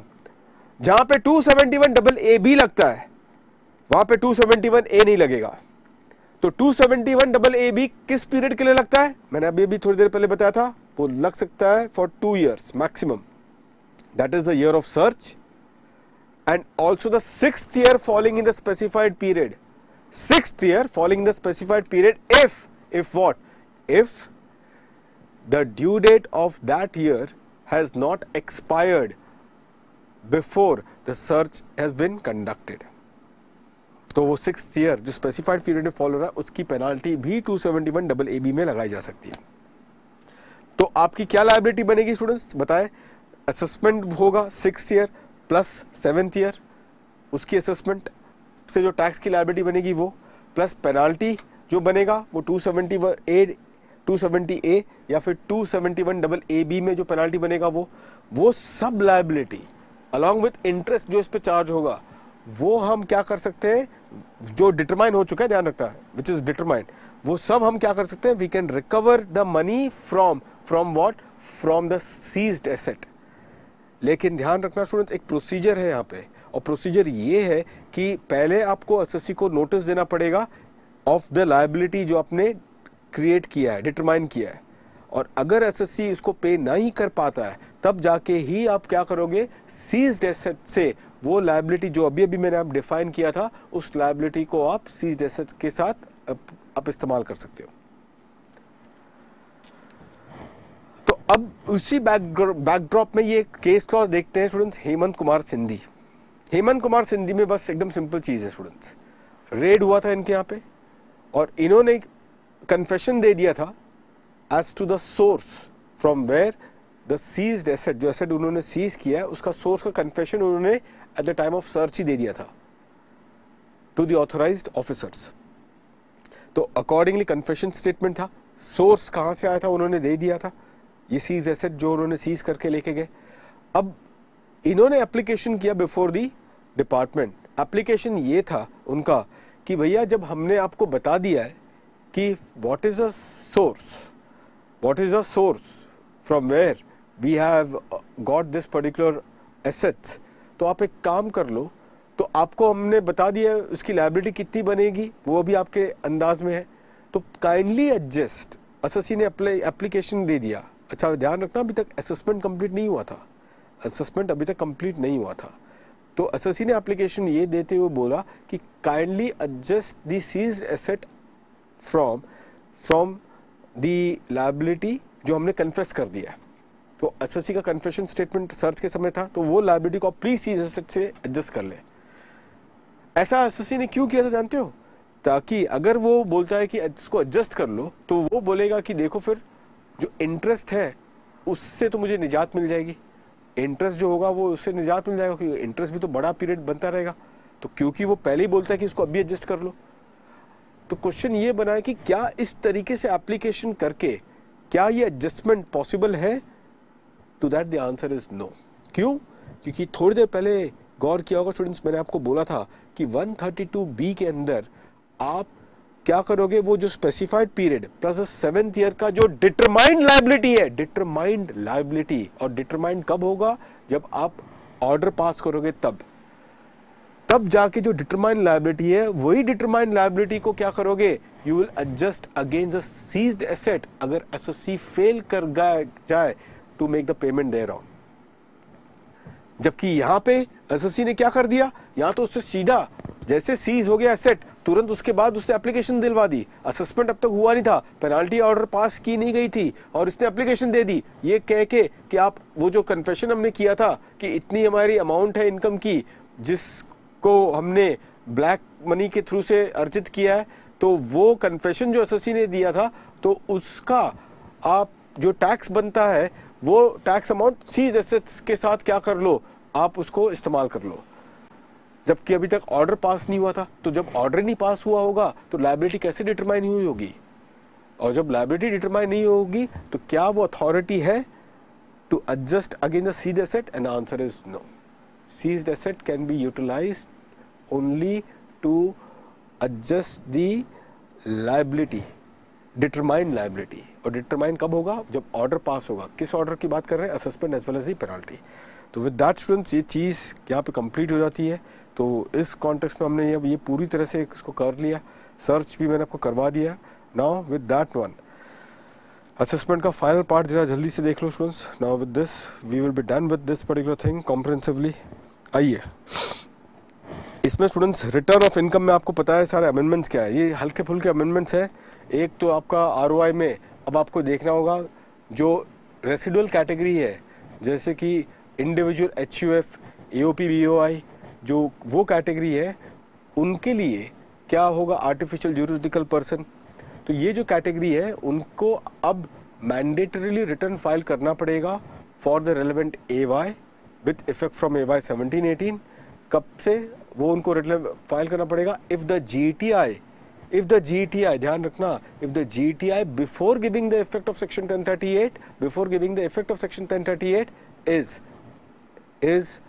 जहां पे 271AA लगता है वहां पे 271A नहीं लगेगा। तो 271AA किस पीरियड के लिए लगता है? मैंने अभी थोड़ी देर पहले बताया था, वो लग सकता है for 2 years maximum, that is the year of search, and also the 6th year falling in the specified period, 6th year falling in the specified period if what? If the due date of that year has not expired before the search has been conducted. तो वो 6th year जो specified period में follow हो रहा है उसकी penalty भी 271 में लगाई जा सकती है। तो आपकी क्या लायबिलिटी बनेगी स्टूडेंट्स बताएं? असेसमेंट होगा 6th year plus 7th year, उसकी असेसमेंट से जो टैक्स की लायबिलिटी बनेगी वो, प्लस पेनाल्टी जो बनेगा वो 270A या फिर 271 में जो पेनाल्टी बनेगा वो सब लायबिलिटी अलॉन्ग विथ इंटरेस्ट जो इस पे चार्ज होगा वो हम क्या कर सकते हैं, जो डिटरमाइन हो चुका है, ध्यान रखना है, विच इज डिटरमाइन, वो सब हम क्या कर सकते हैं, we can recover the money from what, from the seized asset. लेकिन ध्यान रखना स्टूडेंट्स, एक प्रोसीजर है यहाँ पे, और प्रोसीजर ये है कि पहले आपको एसएससी को नोटिस देना पड़ेगा ऑफ द लायबिलिटी जो आपने क्रिएट किया है, डिटरमाइन किया है, और अगर एसएससी इसको पे नहीं कर पाता है तब जाके ही आप क्या करोगे, सीज्ड एसेट से वो लायबिलिटी जो अभी मैंने आप डिफाइन किया था उस लायबिलिटी को आप सीज्ड एसेट के साथ आप इस्तेमाल कर सकते हो। तो अब उसी बैकड्रॉप में ये केस क्लॉज देखते हैं स्टूडेंट्स, हेमंत कुमार सिंधी। हेमंत कुमार सिंधी में बस एकदम सिंपल चीज है स्टूडेंट्स, रेड हुआ था इनके यहाँ पे और इन्होंने कन्फेशन दे दिया था as to the source from where the seized asset, जो एसेट उन्होंने सीज किया है उसका सोर्स का कन्फेशन उन्होंने at the time of search ही दे दिया था टू द ऑथराइज्ड ऑफिसर्स। तो अकॉर्डिंगली कन्फेशन स्टेटमेंट था, सोर्स कहाँ से आया था उन्होंने दे दिया था, ये सीज एसेट जो उन्होंने सीज करके लेके गए। अब इन्होंने एप्लीकेशन किया बिफोर दी डिपार्टमेंट। एप्लीकेशन ये था उनका कि भैया जब हमने आपको बता दिया है कि what is a source from where we have got this particular assets, तो आप एक काम कर लो, तो आपको हमने बता दिया उसकी लायबिलिटी कितनी बनेगी वो अभी आपके अंदाज में है, तो काइंडली एडजस्ट। एसएससी ने एप्लीकेशन दे दिया। अच्छा ध्यान रखना, अभी तक असेसमेंट कंप्लीट नहीं हुआ था, असेसमेंट अभी तक कंप्लीट नहीं हुआ था, तो एसएससी ने एप्लीकेशन ये देते हुए बोला कि kindly adjust the seized asset from the liability जो हमने कन्फेस कर दिया। तो एसएससी का कन्फेशन स्टेटमेंट सर्च के समय था, तो वो लायबिलिटी को आप प्लीज सीज्ड एसेट से एडजस्ट कर ले। ऐसा एसएससी ने क्यों किया था जानते हो? ताकि अगर वो बोलता है कि इसको एडजस्ट कर लो तो वो बोलेगा कि देखो फिर जो इंटरेस्ट है उससे तो मुझे निजात मिल जाएगी, इंटरेस्ट जो होगा वो उससे निजात मिल जाएगा, क्योंकि इंटरेस्ट भी तो बड़ा पीरियड बनता रहेगा। तो क्योंकि वो पहले ही बोलता है कि इसको अभी एडजस्ट कर लो, तो क्वेश्चन ये बना है कि क्या इस तरीके से एप्लीकेशन करके क्या ये एडजस्टमेंट पॉसिबल है? To that the answer is no. क्यों? क्योंकि थोड़ी देर पहले गौर किया होगा स्टूडेंट्स, मैंने आपको बोला था कि 132B के अंदर आप क्या करोगे, वो जो specified period plus 7th year का जो डिटरमाइंड लायबिलिटी है, डिटरमाइंड लायबिलिटी, और डिटरमाइंड कब होगा, जब आप ऑर्डर पास करोगे तब जाके जो डिटरमाइंड लायबिलिटी है वही डिटरमाइंड लायबिलिटी को क्या करोगे, you will adjust against the seized asset अगर एसएससी फेल कर जाए to make the payment thereon. जबकि यहाँ पे एसएससी ने क्या कर दिया, यहाँ तो उससे सीधा जैसे सीज हो गया एसेट तुरंत उसके बाद उससे एप्लीकेशन दिलवा दी, असेसमेंट अब तक हुआ नहीं था, पेनाल्टी ऑर्डर पास की नहीं गई थी और इसने एप्लीकेशन दे दी ये कह के कि आप वो जो कन्फेशन हमने किया था कि इतनी हमारी अमाउंट है इनकम की जिसको हमने ब्लैक मनी के थ्रू से अर्जित किया है, तो वो कन्फेशन जो एसएससी ने दिया था तो उसका आप जो टैक्स बनता है वो टैक्स अमाउंट सीज एसेट्स के साथ क्या कर लो, आप उसको इस्तेमाल कर लो। जबकि अभी तक ऑर्डर पास नहीं हुआ था, तो जब ऑर्डर नहीं पास हुआ होगा तो लायबिलिटी कैसे डिटरमाइन हुई होगी, और जब लायबिलिटी डिटरमाइन नहीं होगी तो क्या वो अथॉरिटी है to adjust against the seized asset? And the answer is no. Seized asset can be utilized only to adjust the liability, determined liability, और डिटरमाइन कब होगा, जब ऑर्डर पास होगा। किस ऑर्डर की बात कर रहे हैं? Assessment as well as the penalty. तो विद दैट स्टूडेंट्स ये चीज़ यहाँ पे कंप्लीट हो जाती है। तो इस कॉन्टेक्स्ट में हमने ये पूरी तरह से इसको कर लिया, सर्च भी मैंने आपको करवा दिया। Now with that one assessment का फाइनल पार्ट जरा जल्दी से देख लो students. Now with this we will be done with this particular thing comprehensively. आइए इसमें स्टूडेंट्स रिटर्न ऑफ इनकम में आपको पता है सारे अमेंडमेंट्स क्या है, ये हल्के फुल्के अमेंडमेंट्स है। एक तो आपका आरओआई में अब आपको देखना होगा जो रेसिडुअल कैटेगरी है जैसे कि इंडिविजुअल HUF, AOP, BOI, जो वो कैटेगरी है उनके लिए क्या होगा, आर्टिफिशियल ज्यूरिसडिक्शनल पर्सन। तो ये जो कैटेगरी है उनको अब मैंडेटरीली रिटर्न फाइल करना पड़ेगा for the relevant AY with effect from AY 17-18। कब से वो उनको रिटर्न फाइल करना पड़ेगा? इफ द GTI, ध्यान रखना, if the GTI before giving the effect of section 1038 is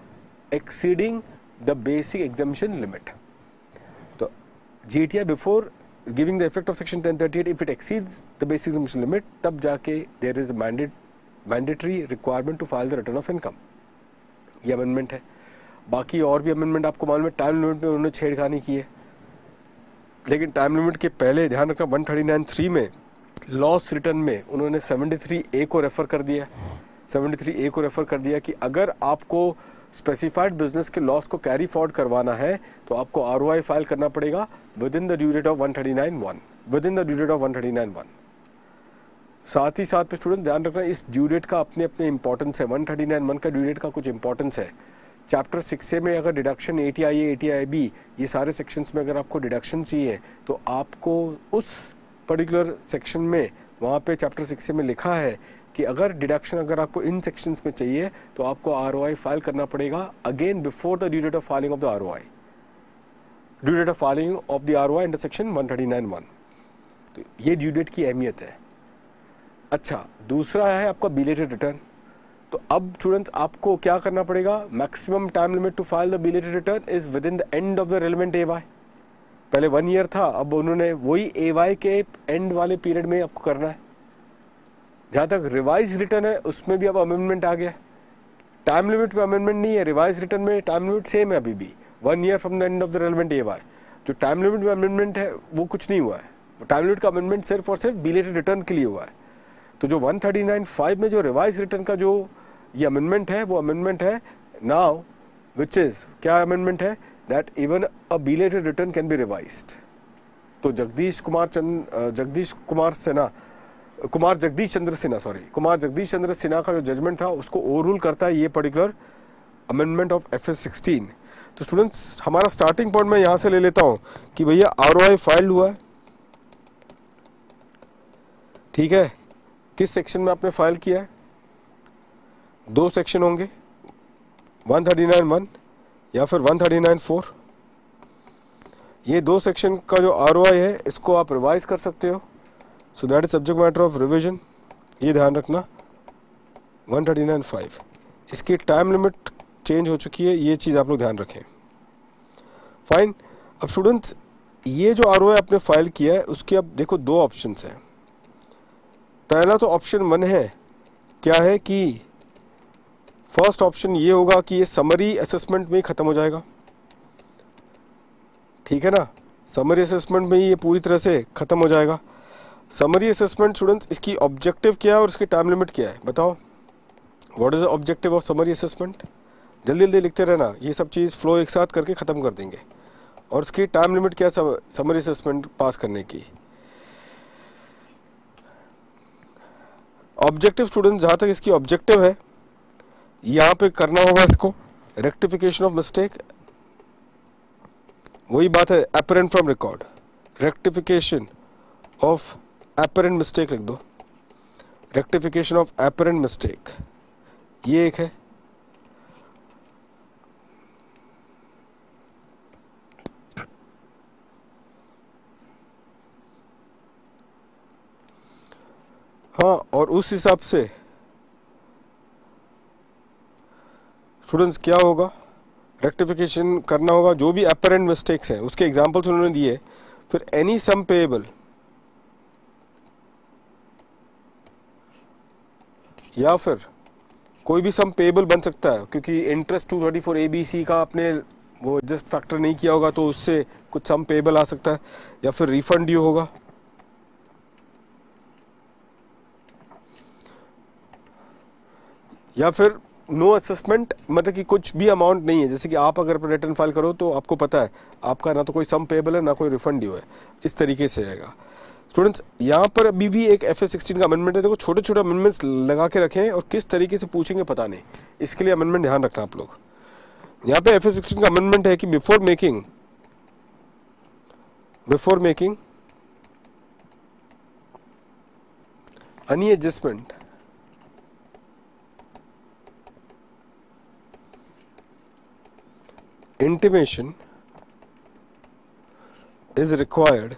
exceeding the basic exemption limit. तो GTI before giving the effect of section 1038, if it exceeds the basic exemption limit, तब जाके there is a mandatory requirement to file the return of income. ये amendment है। बाकी और भी amendment आपको मालूम है, टाइम लिमिट में उन्होंने छेड़खानी की है, लेकिन टाइम लिमिट के पहले ध्यान रखना 139(3) में लॉस रिटर्न में उन्होंने 73A को रेफर कर दिया। 73A को रेफर कर दिया कि अगर आपको स्पेसिफाइड बिजनेस के लॉस को कैरी फॉरवर्ड करवाना है तो आपको ROI फाइल करना पड़ेगा within the due date of 139(1). साथ ही साथ पे स्टूडेंट ध्यान रखना, इस ड्यू डेट का अपने अपने इंपॉर्टेंस है। 139(1) का ड्यू डेट का कुछ इंपॉर्टेंस है। चैप्टर 6 में अगर डिडक्शन ATIA, ATIB, ये सारे सेक्शंस में अगर आपको डिडक्शन चाहिए तो आपको उस पर्टिकुलर सेक्शन में, वहाँ पे चैप्टर 6 में लिखा है कि अगर डिडक्शन अगर आपको इन सेक्शंस में चाहिए तो आपको ROI फाइल करना पड़ेगा again before the due date of filing of the ROI, due date of filing of the ROI under section 139(1). तो ये ड्यू डेट की अहमियत है। अच्छा, दूसरा है आपका बिलेटेड रिटर्न। तो अब स्टूडेंट्स आपको क्या करना पड़ेगा, maximum time limit to file the belated return is within the end of the relevant AY। पहले 1 ईयर था, अब उन्होंने वही AY के एंड वाले पीरियड में आपको करना है। जहाँ तक रिवाइज रिटर्न है उसमें भी अब अमेंडमेंट आ गया। टाइम लिमिट में अमेंडमेंट नहीं है, रिवाइज रिटर्न में टाइम लिमिट सेम है अभी भी, 1 year from the end of the relevant AY। जो टाइम लिमिट में अमेंडमेंट है वो कुछ नहीं हुआ है, टाइम लिमिट का अमेंडमेंट सिर्फ और सिर्फ बिलेटेड रिटर्न के लिए हुआ है। तो जो 139(5) में जो रिवाइज रिटर्न का जो ये अमेंडमेंट है वो अमेंडमेंट है नाउ, विच इज क्या अमेंडमेंट है, that even a belated return can be revised. तो जगदीश चंद्र सिन्हा का जो जजमेंट था उसको ओवररूल करता है ये पर्टिकुलर अमेंडमेंट ऑफ FS 16। तो स्टूडेंट्स हमारा स्टार्टिंग पॉइंट मैं यहाँ से ले लेता हूँ कि भैया ROI फाइल्ड हुआ है, ठीक है। किस सेक्शन में आपने फाइल किया है? 2 सेक्शन होंगे, 139(1) या फिर 139(4). ये 2 सेक्शन का जो ROI है इसको आप रिवाइज कर सकते हो। So that is subject matter of revision. ये ध्यान रखना 139(5) इसकी टाइम लिमिट चेंज हो चुकी है, ये चीज़ आप लोग ध्यान रखें। फाइन। अब स्टूडेंट्स ये जो ROI आपने फाइल किया है उसके अब देखो 2 ऑप्शंस हैं। पहला तो ऑप्शन 1 है, क्या है कि फर्स्ट ऑप्शन ये होगा कि ये समरी असेसमेंट में ही ख़त्म हो जाएगा, ठीक है ना। समरी असेसमेंट में ही ये पूरी तरह से ख़त्म हो जाएगा। समरी असेसमेंट स्टूडेंट्स इसकी ऑब्जेक्टिव क्या है और इसकी टाइम लिमिट क्या है बताओ। What is the objective of summary assessment? जल्दी जल्दी लिखते रहना, ये सब चीज़ फ्लो एक साथ करके ख़त्म कर देंगे। और इसकी टाइम लिमिट क्या है समरी असेसमेंट पास करने की? ऑब्जेक्टिव स्टूडेंट्स जहाँ तक इसकी ऑब्जेक्टिव है, यहाँ पे करना होगा इसको रेक्टिफिकेशन ऑफ मिस्टेक। वही बात है apparent from record, rectification of apparent mistake लिख दो, रेक्टिफिकेशन ऑफ अपरेंट मिस्टेक, ये एक है। हाँ, और उस हिसाब से स्टूडेंट्स क्या होगा, रेक्टिफिकेशन करना होगा जो भी अपरेंट मिस्टेक्स हैं, उसके एग्जांपल्स उन्होंने दिए। फिर एनी सम पेएबल या फिर कोई भी सम पेएबल बन सकता है, क्योंकि इंटरेस्ट 234 ABC का आपने वो एडजस्ट फैक्टर नहीं किया होगा तो उससे कुछ सम पेएबल आ सकता है, या फिर रिफंड ड्यू होगा, या फिर नो असेसमेंट, मतलब कि कुछ भी अमाउंट नहीं है। जैसे कि आप अगर रिटर्न फाइल करो तो आपको पता है आपका ना तो कोई सम पेएबल है ना कोई रिफंड ड्यू है, इस तरीके से आएगा। स्टूडेंट्स यहाँ पर अभी भी एक FA16 का अमेंडमेंट है। देखो छोटे छोटे अमेंडमेंट्स लगा के रखे हैं और किस तरीके से पूछेंगे पता नहीं, इसके लिए अमेंडमेंट ध्यान रखना आप लोग। यहाँ पे FA16 का अमेंडमेंट है कि before making any adjustment intimation is required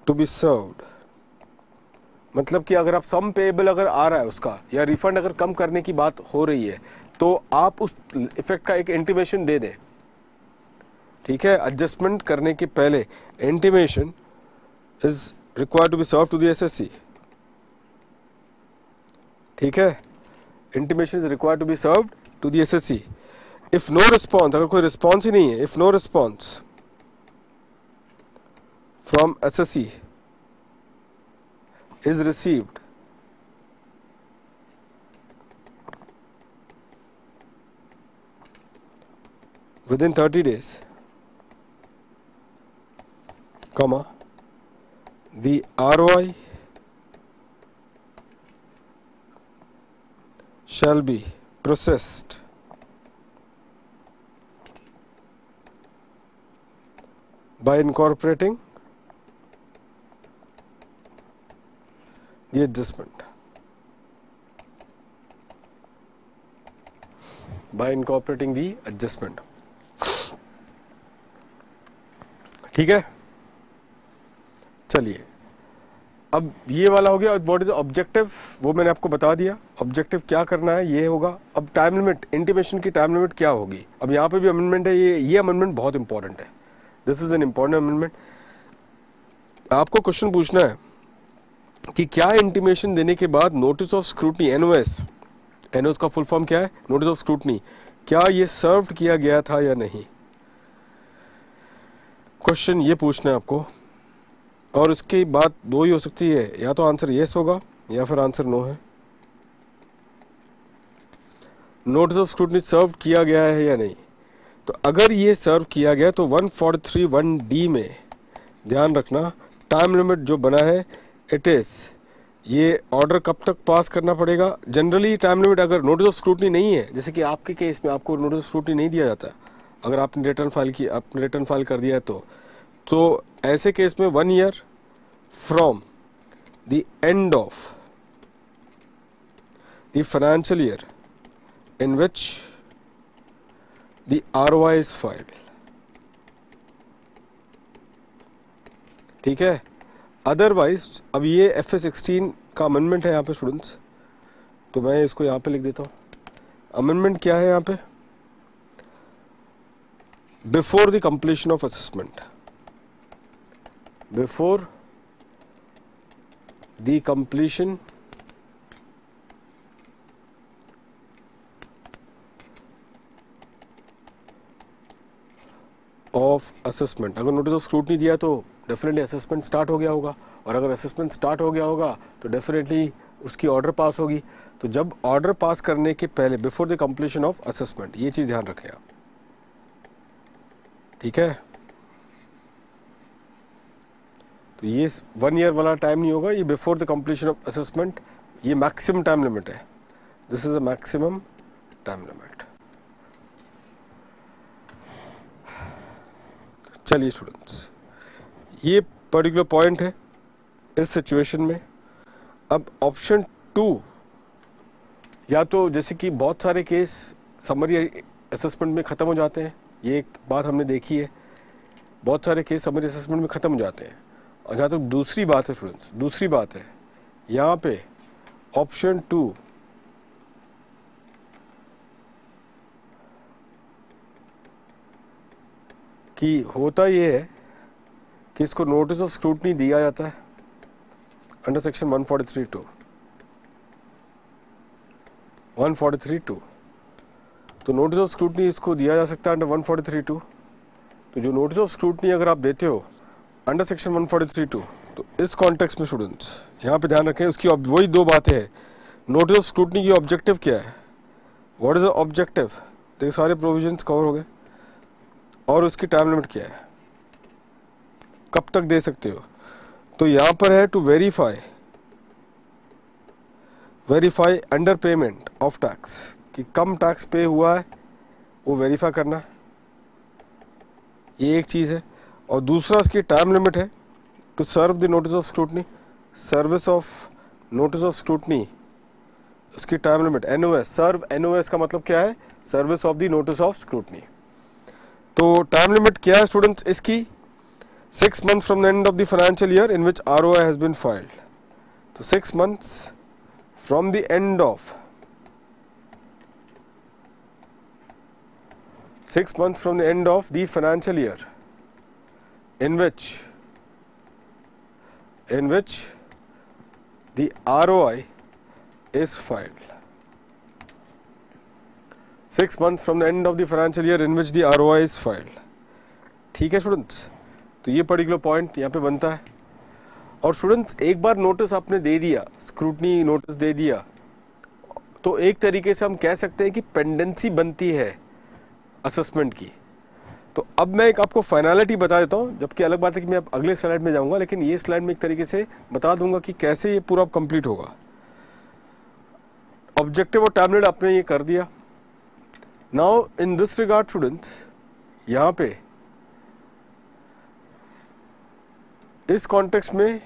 to be served। मतलब कि अगर आप सम पेएबल अगर आ रहा है उसका या रिफंड अगर कम करने की बात हो रही है तो आप उस इफेक्ट का एक इंटीमेशन दे दें, ठीक है। एडजस्टमेंट करने के पहले intimation is required to be served to the SSC, ठीक है। intimation is required to be served to the SSC। if no response, अगर कोई response ही नहीं है, if no response from SSC is received within 30 days, comma, the ROI shall be processed by incorporating the adjustment, by incorporating the adjustment, ठीक है। चलिए अब ये वाला हो गया। व्हाट इज ऑब्जेक्टिव, वो मैंने आपको बता दिया। ऑब्जेक्टिव क्या करना है ये होगा। अब टाइम लिमिट, इंटीमेशन की टाइम लिमिट क्या होगी। अब यहाँ पे भी अमेंडमेंट है, ये अमेंडमेंट बहुत इंपॉर्टेंट है। This is an important amendment. आपको क्वेश्चन पूछना है कि क्या इंटीमेशन देने के बाद नोटिस ऑफ स्क्रूटनी, एनओएस का फुल फॉर्म क्या है, नोटिस ऑफ स्क्रूटनी, क्या ये सर्व किया गया था या नहीं। क्वेश्चन ये पूछना है आपको। और उसकी बात दो ही हो सकती है, या तो आंसर येस होगा या फिर आंसर नो है। नोटिस ऑफ स्क्रूटनी सर्व किया गया है या नहीं। तो अगर ये सर्व किया गया तो 143(1)D में ध्यान रखना टाइम लिमिट जो बना है इट इज, ये ऑर्डर कब तक पास करना पड़ेगा। जनरली टाइम लिमिट अगर नोटिस ऑफ स्क्रूटनी नहीं है, जैसे कि आपके केस में आपको नोटिस ऑफ स्क्रूटनी नहीं दिया जाता, अगर आपने रिटर्न फाइल कर दिया है तो ऐसे केस में 1 year from the end of the financial year in which the ROI is filed, ठीक है। अदरवाइज अब ये FA16 का अमेंडमेंट है यहाँ पे स्टूडेंट्स, तो मैं इसको यहाँ पे लिख देता हूँ। अमेंडमेंट क्या है यहाँ पे, before the completion of assessment, before the completion of assessment. अगर नोटिस ऑफ स्क्रूटनी दिया तो डेफिनेटली असेसमेंट स्टार्ट हो गया होगा, और अगर असेसमेंट स्टार्ट हो गया होगा तो डेफिनेटली उसकी ऑर्डर पास होगी। तो जब ऑर्डर पास करने के पहले, before the completion of assessment, ये चीज ध्यान रखें आप, ठीक है। तो ये 1 year वाला टाइम नहीं होगा, ये before the completion of assessment, ये मैक्सिमम टाइम लिमिट है। This is a maximum time limit. चलिए स्टूडेंट्स, ये पर्टिकुलर पॉइंट है इस सिचुएशन में। अब ऑप्शन 2, या तो जैसे कि बहुत सारे केस समरी असेसमेंट में ख़त्म हो जाते हैं, ये एक बात हमने देखी है, बहुत सारे केस समरी असेसमेंट में ख़त्म हो जाते हैं। और जहाँ तक दूसरी बात है स्टूडेंट्स, दूसरी बात है यहाँ पे ऑप्शन 2 कि होता ये है कि इसको नोटिस ऑफ स्क्रूटनी दिया जाता है अंडर सेक्शन 143(2). 143(2) तो नोटिस ऑफ स्क्रूटनी इसको दिया जा सकता है अंडर 143(2). तो जो नोटिस ऑफ स्क्रूटनी अगर आप देते हो अंडर सेक्शन 143(2), तो इस कॉन्टेक्स्ट में स्टूडेंट्स यहाँ पे ध्यान रखें, उसकी वही दो बातें हैं। नोटिस ऑफ स्क्रूटनी की ऑब्जेक्टिव क्या है, व्हाट इज द ऑब्जेक्टिव, देखिए सारे प्रोविजंस कवर हो गए, और उसकी टाइम लिमिट क्या है, कब तक दे सकते हो। तो यहाँ पर है to verify under payment of tax, कि कम टैक्स पे हुआ है वो वेरीफाई करना है, ये एक चीज़ है। और दूसरा उसकी टाइम लिमिट है to serve the notice of scrutiny, service of notice of scrutiny, उसकी time limit NOS, serve NOS का मतलब क्या है, service of the notice of scrutiny. तो टाइम लिमिट क्या है स्टूडेंट्स इसकी, 6 months from the end of the financial year in which ROI has been filed. तो 6 months from the end of 6 months from the end of the financial year in which the ROI is filed. 6 months from the end of the financial year in which the ROI is filed. ठीक है students, तो ये particular point यहाँ पे बनता है। और students एक बार नोटिस आपने दे दिया, स्क्रूटनी नोटिस दे दिया, तो एक तरीके से हम कह सकते हैं कि पेंडेंसी बनती है असेसमेंट की। तो अब मैं एक आपको फाइनलिटी बता देता हूँ, जबकि अलग बात है कि मैं अब अगले स्लाइड में जाऊँगा, लेकिन ये स्लाइड में एक तरीके से बता दूंगा कि कैसे ये पूरा कंप्लीट होगा। ऑब्जेक्टिव और टाइम लिमिट आपने ये कर दिया। Now in this regard students, यहाँ पे इस कॉन्टेक्स्ट में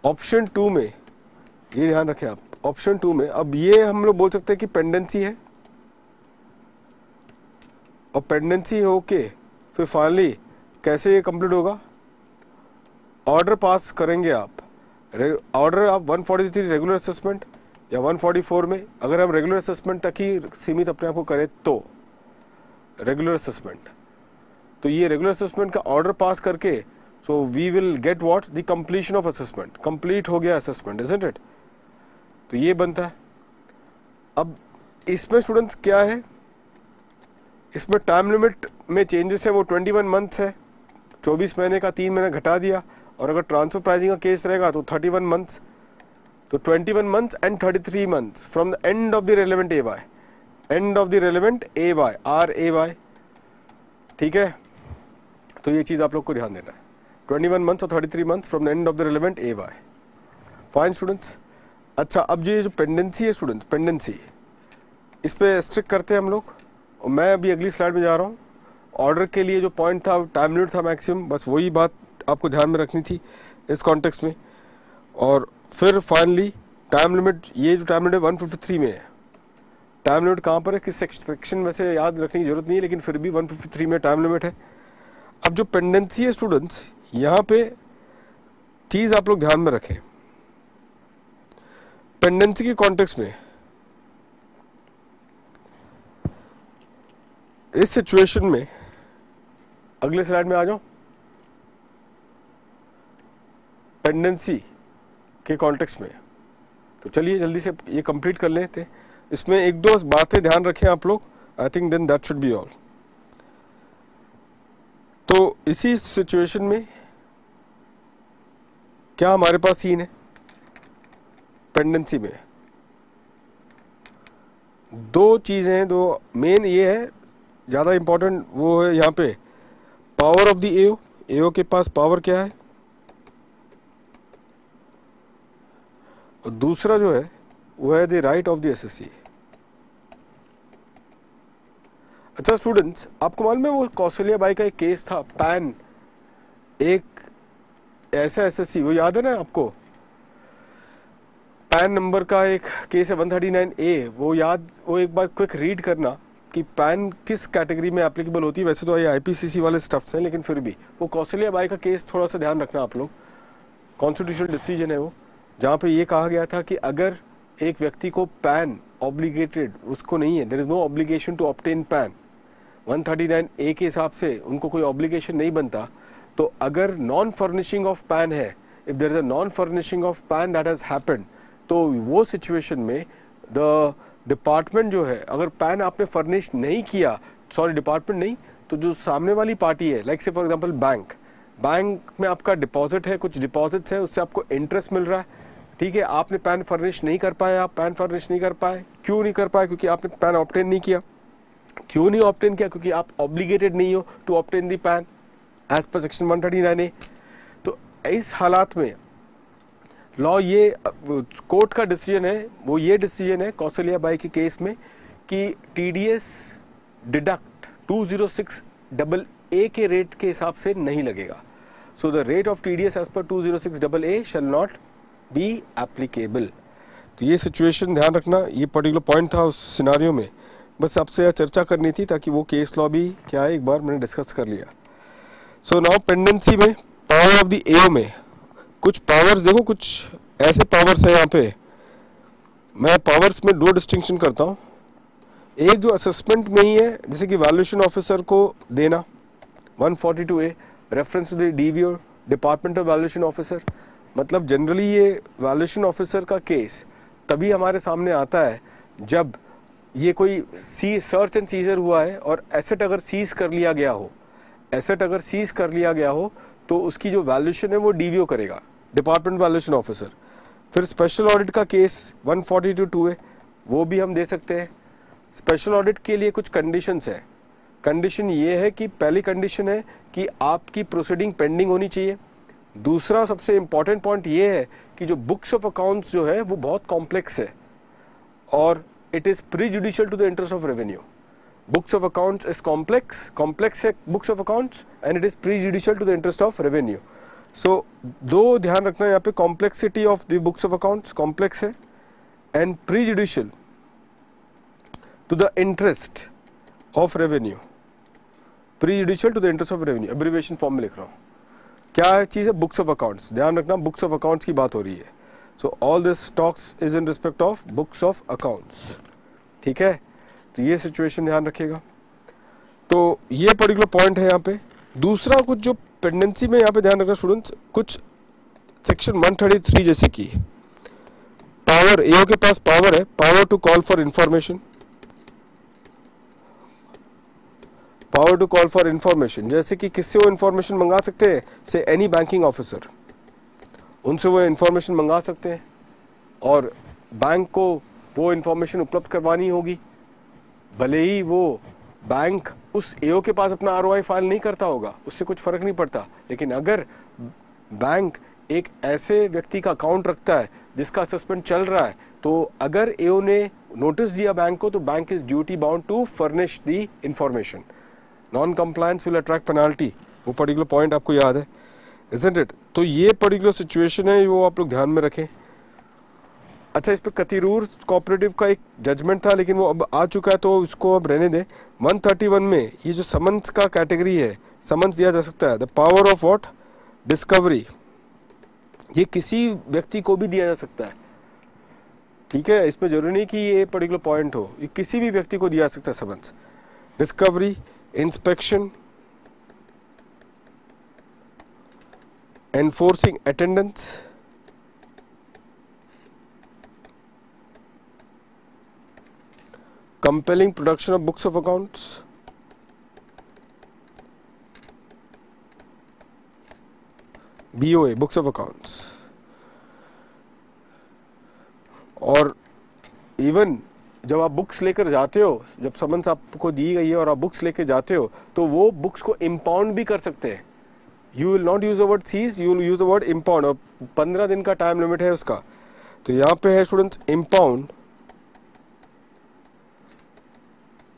ऑप्शन 2 में ये ध्यान रखें आप, ऑप्शन 2 में अब ये हम लोग बोल सकते हैं कि पेंडेंसी है, और पेंडेंसी हो के फिर फाइनली कैसे ये कंप्लीट होगा, ऑर्डर पास करेंगे आप, ऑर्डर आप 143 रेगुलर असेसमेंट या 144 में, अगर हम रेगुलर असेसमेंट तक ही सीमित अपने आप को करें तो रेगुलर असेसमेंट, तो ये रेगुलर असेसमेंट का ऑर्डर पास करके so we will get what, the completion of assessment, complete हो गया assessment, isn't it? तो ये बनता है। अब इसमें स्टूडेंट्स क्या है, इसमें टाइम लिमिट में चेंजेस है, वो 21 मंथ्स है, 24 महीने का 3 महीने घटा दिया, और अगर ट्रांसफर प्राइसिंग का केस रहेगा तो 31 मंथ्स, तो 21 months and 33 months from the end of the relevant AY, and of the relevant AY, RAY, ठीक है। तो ये चीज़ आप लोग को ध्यान देना है, 21 months और 33 months from the end of the relevant AY. Fine students. अच्छा, अब जो ये जो पेंडेंसी है स्टूडेंट्स, पेंडेंसी इस पे स्ट्रिक्ट करते हैं हम लोग, और मैं अभी अगली स्लाइड में जा रहा हूँ। ऑर्डर के लिए जो पॉइंट था, टाइम लिमिट था मैक्सिमम, बस वही बात आपको ध्यान में रखनी थी इस कॉन्टेक्स्ट में। और फिर फाइनली टाइम लिमिट, ये जो टाइम लिमिट 153 में है, टाइम लिमिट कहाँ पर है, किस सेक्शन वैसे याद रखने की जरूरत नहीं है, लेकिन फिर भी 153 में टाइम लिमिट है। अब जो पेंडेंसी है स्टूडेंट्स, यहाँ पे चीज़ आप लोग ध्यान में रखें, पेंडेंसी के कॉन्टेक्स्ट में इस सिचुएशन में, अगले स्लाइड में आ जाओ, पेंडेंसी के कॉन्टेक्स्ट में। तो चलिए जल्दी से ये कंप्लीट कर लेते हैं। इसमें एक दो बातें ध्यान रखें आप लोग, I think then that should be all. तो इसी सिचुएशन में क्या हमारे पास सीन है, पेंडेंसी में दो चीज़ें हैं, दो मेन ये है, ज़्यादा इम्पोर्टेंट वो है यहाँ पे power of the AO, AO के पास पावर क्या है, और दूसरा जो है वो है the right of the SSC। अच्छा स्टूडेंट्स, आपको मालूम है वो कौशल्या बाई का एक केस था, पैन, एक ऐसा SSC, वो याद है ना आपको, पैन नंबर का एक केस है 139A, वो याद, वो एक बार क्विक रीड करना कि पैन किस कैटेगरी में एप्लीकेबल होती है। वैसे तो ये IPCC वाले स्टफ्स हैं, लेकिन फिर भी वो कौशल्या बाई का केस थोड़ा सा ध्यान रखना आप लोग, कॉन्स्टिट्यूशनल डिसीजन है वो, जहाँ पे ये कहा गया था कि अगर एक व्यक्ति को पैन ऑब्लिगेटेड उसको नहीं है, there is no obligation to obtain PAN, 139A के हिसाब से उनको कोई ऑब्लिगेशन नहीं बनता, तो अगर नॉन फर्निशिंग ऑफ पैन है, if there is a non furnishing of PAN that has happened, तो वो सिचुएशन में द डिपार्टमेंट जो है, अगर पैन आपने फर्निश नहीं किया, सॉरी डिपार्टमेंट नहीं, तो जो सामने वाली पार्टी है, लाइक से फॉर एग्जांपल बैंक में आपका डिपॉजिट है, कुछ डिपॉजिट्स है, उससे आपको इंटरेस्ट मिल रहा है, ठीक है, आपने पैन फर्निश नहीं कर पाए, आप पैन फर्निश नहीं कर पाए, क्यों नहीं कर पाए? क्योंकि आपने पैन ऑब्टेन नहीं किया। क्यों नहीं ऑब्टेन किया? क्योंकि आप ऑब्लिगेटेड नहीं हो to obtain the PAN as per section 139A। तो इस हालात में लॉ ये कोर्ट का डिसीजन है, वो ये डिसीजन है कौशल्या बाई के केस में कि TDS डिडक्ट 206AA के रेट के हिसाब से नहीं लगेगा। So the rate of TDS as per 206AA shall not be applicable. तो ये सिचुएशन ध्यान रखना, ये पर्टिकुलर पॉइंट था उस सिनारियो में, बस आपसे चर्चा करनी थी ताकि वो केस लॉ भी क्या है एक बार मैंने डिस्कस कर लिया। सो नाउ पेंडेंसी में पावर ऑफ द AO में कुछ पावर्स देखो, कुछ ऐसे पावर्स है यहाँ पे। मैं पावर्स में दो डिस्टिंक्शन करता हूँ। एक जो असेसमेंट में ही है, जैसे कि वैल्यूएशन ऑफिसर को देना 142A reference to the DVO department of valuation officer. मतलब जनरली ये वैल्यूएशन ऑफिसर का केस तभी हमारे सामने आता है जब ये कोई सर्च एंड सीजर हुआ है और एसेट अगर सीज कर लिया गया हो, एसेट अगर सीज कर लिया गया हो तो उसकी जो वैल्यूएशन है वो DVO करेगा, डिपार्टमेंट वैल्यूएशन ऑफिसर। फिर स्पेशल ऑडिट का केस 142(2)A वो भी हम दे सकते हैं। स्पेशल ऑडिट के लिए कुछ कंडीशंस है। कंडीशन ये है कि पहली कंडीशन है कि आपकी प्रोसीडिंग पेंडिंग होनी चाहिए। दूसरा सबसे इम्पॉर्टेंट पॉइंट ये है कि जो बुक्स ऑफ अकाउंट्स जो है वो बहुत कॉम्प्लेक्स है और it is prejudicial to the interest of revenue. Books of accounts is complex है books of accounts and it is prejudicial to the interest of revenue. So दो ध्यान रखना यहाँ पे, complexity of the books of accounts complex है and prejudicial to the interest of revenue, prejudicial to the interest of revenue, abbreviation form में लिख रहा हूँ। क्या चीज़ है? Books of accounts. ध्यान रखना बुक्स ऑफ अकाउंट्स की बात हो रही है। So all this talks is in respect of books of accounts. ठीक है, तो ये सिचुएशन ध्यान रखिएगा। तो ये पर्टिकुलर पॉइंट है यहाँ पे। दूसरा कुछ जो पेंडेंसी में यहाँ पे ध्यान रखना स्टूडेंट्स, कुछ सेक्शन 133 जैसे कि पावर, AO के पास पावर है, power to call for information, power to call for information, जैसे कि किससे वो इंफॉर्मेशन मंगा सकते हैं? से एनी बैंकिंग ऑफिसर, उनसे वो इंफॉर्मेशन मंगा सकते हैं और बैंक को वो इंफॉर्मेशन उपलब्ध करवानी होगी। भले ही वो बैंक उस AO के पास अपना ROI फाइल नहीं करता होगा, उससे कुछ फर्क नहीं पड़ता, लेकिन अगर बैंक एक ऐसे व्यक्ति का अकाउंट रखता है जिसका असेसमेंट चल रहा है, तो अगर AO ने नोटिस दिया बैंक को तो bank is duty bound to furnish the information. Non compliance will attract penalty, वो पर्टिकुलर पॉइंट आपको याद है, इजंट इट? तो ये पर्टिकुलर सिचुएशन है, वो आप लोग ध्यान में रखें। अच्छा, इस पर कतिरूर कोऑपरेटिव का एक जजमेंट था लेकिन वो अब आ चुका है तो इसको अब रहने दें। 131 में ये जो समन्स का कैटेगरी है, समन्स दिया जा सकता है। The power of what? Discovery. ये किसी व्यक्ति को भी दिया जा सकता है। ठीक है, इसमें जरूरी नहीं कि ये पर्टिकुलर पॉइंट हो, ये किसी भी व्यक्ति को दिया जा सकता है summons. Discovery, inspection, enforcing attendance, compelling production of books of accounts, BOA books of accounts, और इवन जब आप बुक्स लेकर जाते हो, जब समन्स आपको दी गई है और आप बुक्स लेकर जाते हो तो वो बुक्स को इम्पाउंड भी कर सकते हैं। You will not use the word seize, you will use the word impound, और 15 दिन का टाइम लिमिट है उसका। तो यहाँ पे है students impound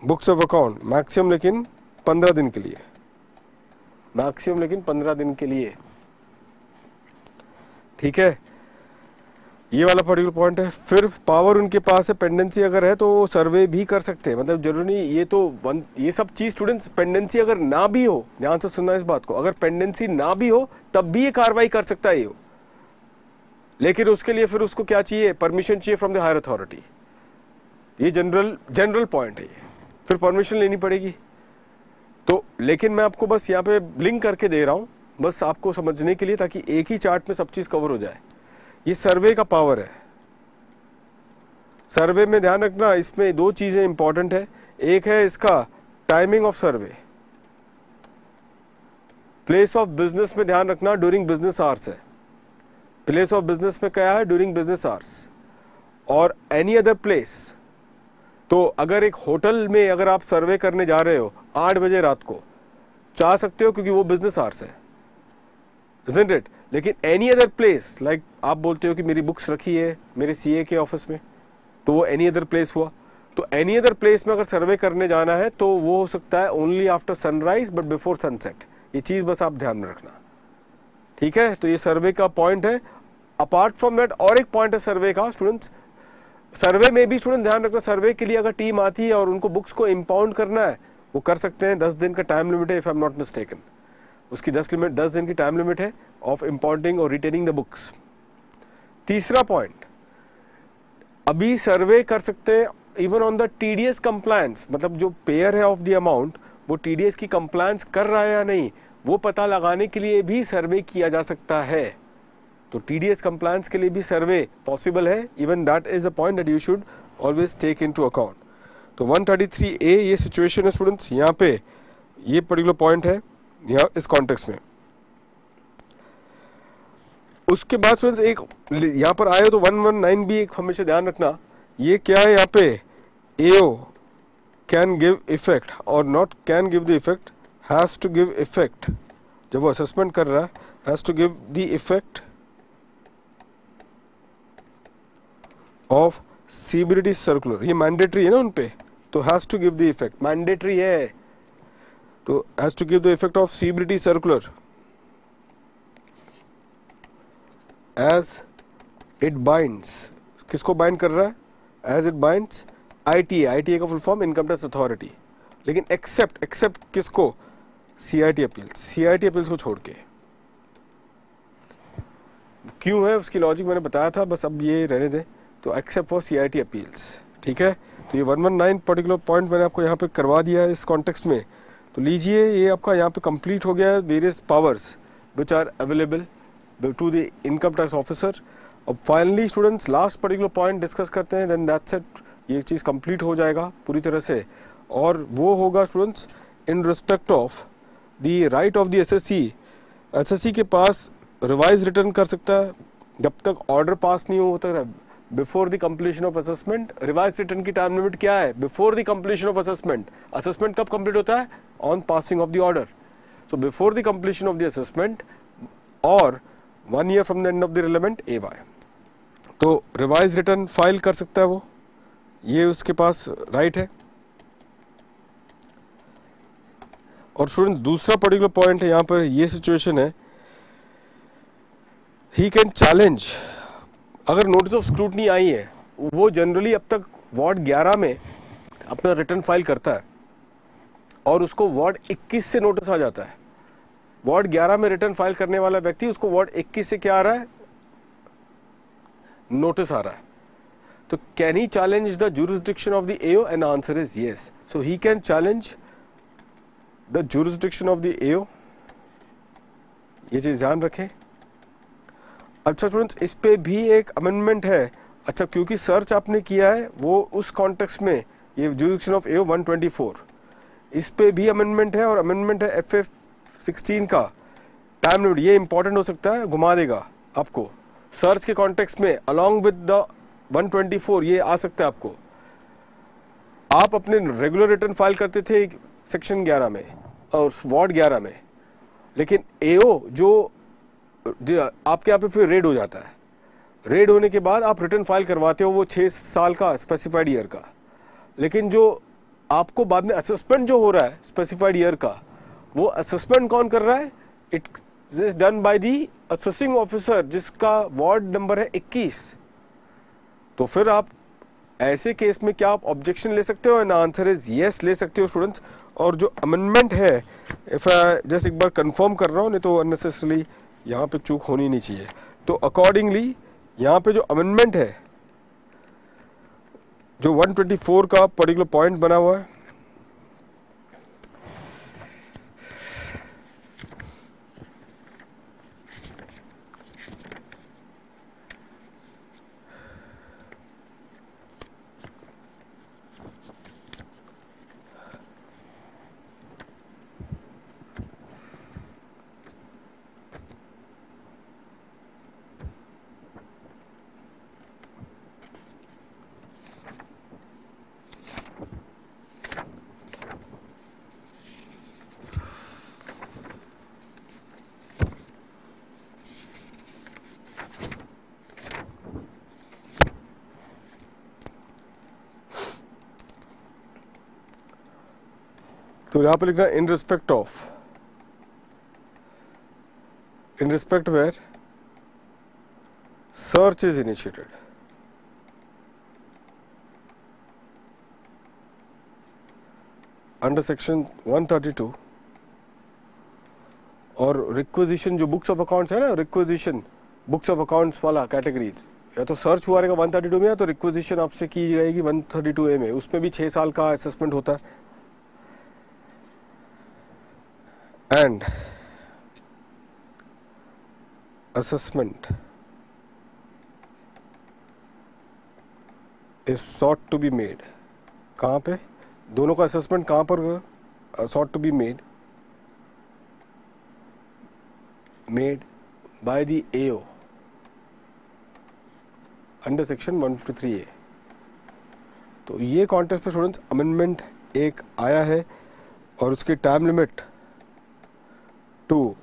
books of account, maximum लेकिन 15 दिन के लिए, मैक्सिमम लेकिन 15 दिन के लिए। ठीक है, ये वाला पर्टिकुलर पॉइंट है। फिर पावर उनके पास है, पेंडेंसी अगर है तो सर्वे भी कर सकते हैं। मतलब जरूरी नहीं ये तो ये सब चीज स्टूडेंट्स, पेंडेंसी अगर ना भी हो, ध्यान से सुनना इस बात को, अगर पेंडेंसी ना भी हो तब भी ये कार्रवाई कर सकता है ये, लेकिन उसके लिए फिर उसको क्या चाहिए? परमिशन चाहिए फ्रॉम द हायर अथॉरिटी। ये जनरल पॉइंट है ये, फिर परमिशन लेनी पड़ेगी। तो लेकिन मैं आपको बस यहाँ पे लिंक करके दे रहा हूँ, बस आपको समझने के लिए, ताकि एक ही चार्ट में सब चीज़ कवर हो जाए। ये सर्वे का पावर है। सर्वे में ध्यान रखना, इसमें दो चीज़ें इंपॉर्टेंट है। एक है इसका timing of survey, place of business में ध्यान रखना ड्यूरिंग बिजनेस आवर्स है। प्लेस ऑफ बिजनेस में क्या है, ड्यूरिंग बिजनेस आवर्स, और एनी अदर प्लेस। तो अगर एक होटल में अगर आप सर्वे करने जा रहे हो 8 बजे रात को, चाह सकते हो क्योंकि वो बिजनेस आवर्स है, isn't it? लेकिन एनी अदर प्लेस, लाइक आप बोलते हो कि मेरी बुक्स रखी है मेरे सीए के ऑफिस में, तो वो एनी अदर प्लेस हुआ। तो एनी अदर प्लेस में अगर सर्वे करने जाना है तो वो हो सकता है only after sunrise but before sunset. ये चीज़ बस आप ध्यान में रखना, ठीक है। तो ये सर्वे का पॉइंट है। अपार्ट फ्रॉम दैट और एक पॉइंट है सर्वे का स्टूडेंट्स, सर्वे में भी स्टूडेंट ध्यान रखना, सर्वे के लिए अगर टीम आती है और उनको बुक्स को इम्पाउंड करना है, वो कर सकते हैं। 10 दिन का टाइम लिमिट है, if I am not mistaken, उसकी 10 दिन की टाइम लिमिट है ऑफ इम्पाउंडिंग और रिटेनिंग द बुक्स। तीसरा पॉइंट, अभी सर्वे कर सकते हैं even on the TDS compliance, मतलब जो पेयर है ऑफ द अमाउंट वो टीडीएस की कंप्लायंस कर रहा है या नहीं, वो पता लगाने के लिए भी सर्वे किया जा सकता है। तो टीडीएस कंप्लायंस के लिए भी सर्वे पॉसिबल है। Even that is a point that you should always take into account. तो 133A ये सिचुएशन है स्टूडेंट्स, यहाँ पे ये पर्टिकुलर पॉइंट है यहाँ इस कॉन्टेक्स्ट में। उसके बाद स्टूडेंट्स एक यहाँ पर आए तो 119 भी एक हमेशा ध्यान रखना, ये क्या है यहाँ पे, एओ कैन गिव इफेक्ट और not can give the effect, has to give effect. जब वो असेसमेंट कर रहा है has to give the effect of CBDT circular, ये मैंडेटरी है ना उन पे, तो has to give the effect, mandatory है, तो has to give the effect of CBDT circular as it binds. किसको बाइंड कर रहा है, as it binds ITA, ITA का full form income tax authority, लेकिन एक्सेप्ट किसको, सीआईटी अपील्स, सीआईटी अपील्स को छोड़ के। क्यों है उसकी लॉजिक मैंने बताया था, बस अब ये रहने दें। तो एक्सेप्ट फॉर सीआईटी अपील्स, ठीक है। तो ये 119 पर्टिकुलर पॉइंट मैंने आपको यहाँ पे करवा दिया है इस कॉन्टेक्स्ट में। तो लीजिए ये आपका यहाँ पे कंप्लीट हो गया है, various powers which are available to the income tax officer. अब finally students last particular point discuss करते हैं, देन दैट्स इट, ये चीज़ कंप्लीट हो जाएगा पूरी तरह से। और वो होगा students in respect of the right of the assessee. SSC के पास रिवाइज रिटर्न कर सकता है जब तक ऑर्डर पास नहीं होता है, before the completion of assessment. Revise return की टाइम लिमिट क्या है, before the completion of assessment. Assessment कब कंप्लीट होता है, on passing of the order. So before the completion of the assessment और 1 year from the end of the relevant AY, तो revise return file कर सकता है वो, ये उसके पास राइट है। और स्टूडेंट दूसरा पर्टिकुलर पॉइंट है यहाँ पर, ये सिचुएशन है, ही कैन चैलेंज, अगर नोटिस ऑफ स्क्रूटनी आई है, वो जनरली अब तक वार्ड 11 में अपना रिटर्न फाइल करता है और उसको वार्ड 21 से नोटिस आ जाता है। वार्ड 11 में रिटर्न फाइल करने वाला व्यक्ति, उसको वार्ड 21 से क्या आ रहा है, नोटिस आ रहा है। तो can he challenge the jurisdiction of the AO, and answer is yes. So he can challenge the jurisdiction of the AO, ये चीज ध्यान रखें। अच्छा स्टूडेंट्स, इस पे भी एक अमेंडमेंट है। अच्छा, क्योंकि सर्च आपने किया है वो उस कॉन्टेक्स्ट में, ये जुरिसडिक्शन ऑफ AO 124, इस पे भी अमेंडमेंट है, और अमेंडमेंट है FF 16 का टाइम लिमिट। ये इंपॉर्टेंट हो सकता है, घुमा देगा आपको सर्च के कॉन्टेक्स्ट में, अलॉन्ग विद द 124 ये आ सकता है आपको। आप अपने रेगुलर रिटर्न फाइल करते थे सेक्शन 11 में और वार्ड 11 में, लेकिन AO जो आपके यहाँ पे फिर रेड हो जाता है। रेड होने के बाद आप रिटर्न फाइल करवाते हो वो 6 साल का स्पेसिफाइड ईयर का, लेकिन जो आपको बाद में असेसमेंट जो हो रहा है स्पेसिफाइड ईयर का, वो असेसमेंट कौन कर रहा है, it is done by the assessing officer, जिसका वार्ड नंबर है 21। तो फिर आप ऐसे केस में क्या आप ऑब्जेक्शन ले सकते हो, एंड आंसर इज यस, ले सकते हो स्टूडेंट्स। और जो अमेंडमेंट है, इफ आई जस्ट एक बार कंफर्म कर रहा हूँ, नहीं तो अननेसेसरली यहाँ पे चूक होनी नहीं चाहिए। तो अकॉर्डिंगली यहाँ पे जो अमेंडमेंट है, जो 124 का पर्टिकुलर पॉइंट बना हुआ है, तो यहाँ पे लिखना in respect where search is initiated, under section 132, और रिक्विजिशन जो बुक्स ऑफ अकाउंट्स है ना, रिक्विजिशन बुक्स ऑफ अकाउंट्स वाला कैटेगरी, या तो सर्च हुआ रहेगा 132 में, या तो रिक्विजिशन आपसे की जाएगी 132A में, उसमें भी 6 साल का असेसमेंट होता है। And assessment is sought to be made, कहाँ पे, दोनों का असेसमेंट कहाँ पर sought to be made by the AO under section 153A। तो ये कॉन्टेक्स्ट पे स्टूडेंट्स अमेंडमेंट एक आया है, और उसकी time limit to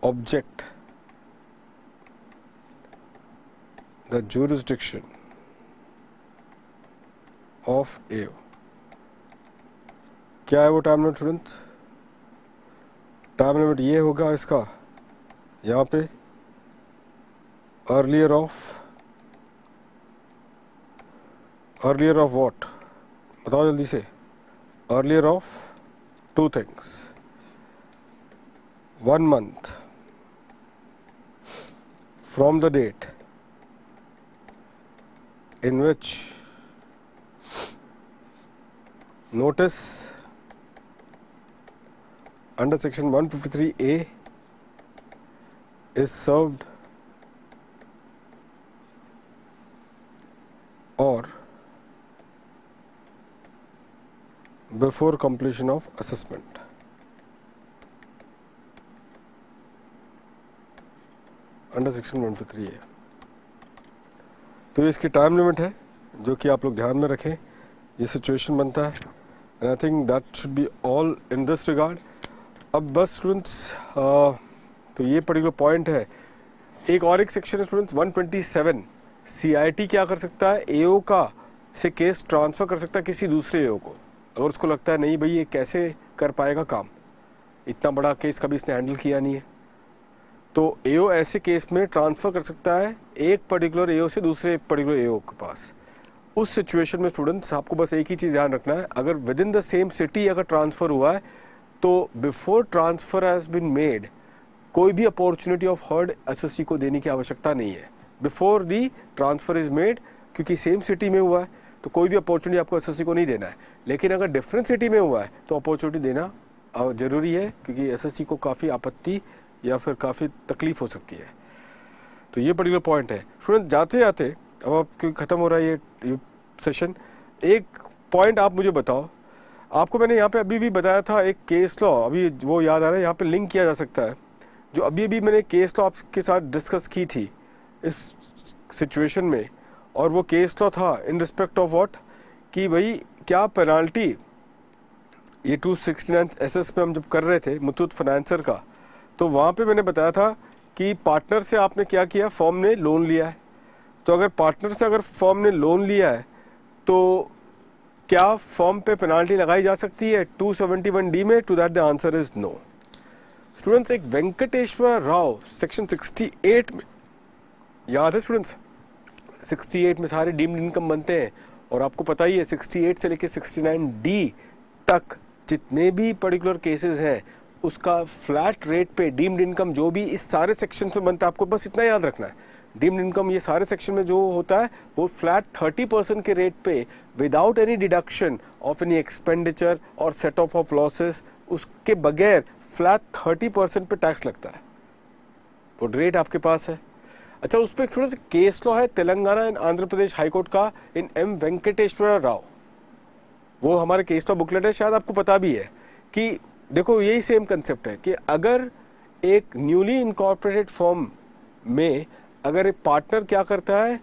object the jurisdiction of AO, क्या है वो time limit students? Time limit ये होगा इसका, यहाँ पे अर्लियर ऑफ व्हाट, बताओ जल्दी से, earlier of 2 things, 1 month from the date in which notice under section 153A is served or before completion of assessment। Under section 153A। तो ये इसकी टाइम लिमिट है, जो कि आप लोग ध्यान में रखें, ये सिचुएशन बनता है। And I think that should be all in this regard. अब बस स्टूडेंट्स तो ये पर्टिकुलर पॉइंट है। एक और एक सेक्शन है स्टूडेंट्स 127, CIT क्या कर सकता है, AO का से केस ट्रांसफ़र कर सकता है किसी दूसरे AO को, अगर उसको लगता है नहीं भाई ये कैसे कर पाएगा काम, इतना बड़ा केस कभी इसने हैंडल किया नहीं है, तो AO ऐसे केस में ट्रांसफ़र कर सकता है एक पर्टिकुलर AO से दूसरे पर्टिकुलर AO के पास। उस सिचुएशन में स्टूडेंट्स आपको बस एक ही चीज़ ध्यान रखना है, अगर within the same city अगर ट्रांसफ़र हुआ है तो before transfer has been made कोई भी अपॉर्चुनिटी ऑफ हर्ड SSC को देने की आवश्यकता नहीं है। Before the transfer is made, क्योंकि सेम सिटी में हुआ है तो कोई भी अपॉर्चुनिटी आपको SSC को नहीं देना है। लेकिन अगर डिफरेंट सिटी में हुआ है तो अपॉर्चुनिटी देना ज़रूरी है, क्योंकि SSC को काफ़ी आपत्ति या फिर काफ़ी तकलीफ़ हो सकती है। तो ये पर्टिकुलर पॉइंट है स्टूडेंट। जाते जाते अब आप क्योंकि ख़त्म हो रहा है ये सेशन, एक पॉइंट आप मुझे बताओ, आपको मैंने यहाँ पे अभी भी बताया था एक केस लॉ, अभी वो याद आ रहा है, यहाँ पे लिंक किया जा सकता है, जो अभी अभी मैंने केस लॉ आपके साथ डिस्कस की थी इस सिचुएशन में, और वो केस लॉ था इन रिस्पेक्ट ऑफ व्हाट, कि भाई क्या पेनाल्टी, ये 269 SS पे हम जब कर रहे थे मुथूट फाइनेंसर का, तो वहाँ पे मैंने बताया था कि पार्टनर से आपने क्या किया, फर्म ने लोन लिया है, तो अगर पार्टनर से अगर फर्म ने लोन लिया है तो क्या फर्म पे पेनाल्टी लगाई जा सकती है 271D में? To that the answer is no. Students एक वेंकटेश्वर राव सेक्शन 68 में, याद है स्टूडेंट्स 68 में सारे डीम्ड इनकम बनते हैं, और आपको पता ही है 68 से लेके 69D तक जितने भी पर्टिकुलर केसेस हैं उसका फ्लैट रेट पे डीम्ड इनकम जो भी इस सारे सेक्शन में बनता है, आपको बस इतना याद रखना है, डीम्ड इनकम ये सारे सेक्शन में जो होता है वो फ्लैट 30% के रेट पे without any deduction of any expenditure और सेट ऑफ लॉसेस, उसके बगैर फ्लैट 30% पे टैक्स लगता है। वो रेट आपके पास है। अच्छा, उस पर एक छोटा सा केस लॉ है तेलंगाना एंड आंध्र प्रदेश हाईकोर्ट का इन M वेंकटेश्वर राव, वो हमारे केस लॉ बुकलेट है, शायद आपको पता भी है कि देखो यही सेम कंसेप्ट है कि अगर एक न्यूली इनकॉर्पोरेटेड फर्म में अगर एक पार्टनर क्या करता है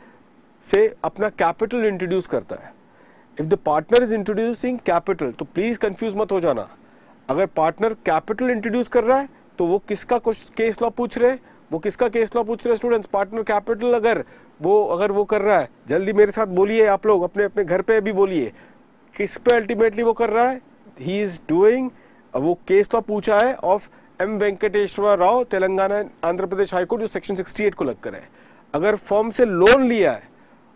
से अपना कैपिटल इंट्रोड्यूस करता है, if the partner is introducing capital, तो प्लीज कंफ्यूज मत हो जाना, अगर पार्टनर कैपिटल इंट्रोड्यूस कर रहा है तो वो किसका केस लॉ पूछ रहे हैं, वो किसका केस लॉ पूछ रहे हैं स्टूडेंट्स, पार्टनर कैपिटल अगर वो कर रहा है, जल्दी मेरे साथ बोलिए आप लोग, अपने अपने घर पे भी बोलिए, किस पे अल्टीमेटली वो कर रहा है, ही इज डूइंग, वो केस लॉ पूछा है of M Venkateshwar Rao, Telangana Andhra Pradesh high court, जो सेक्शन 68 को लग कर है। अगर फर्म से लोन लिया है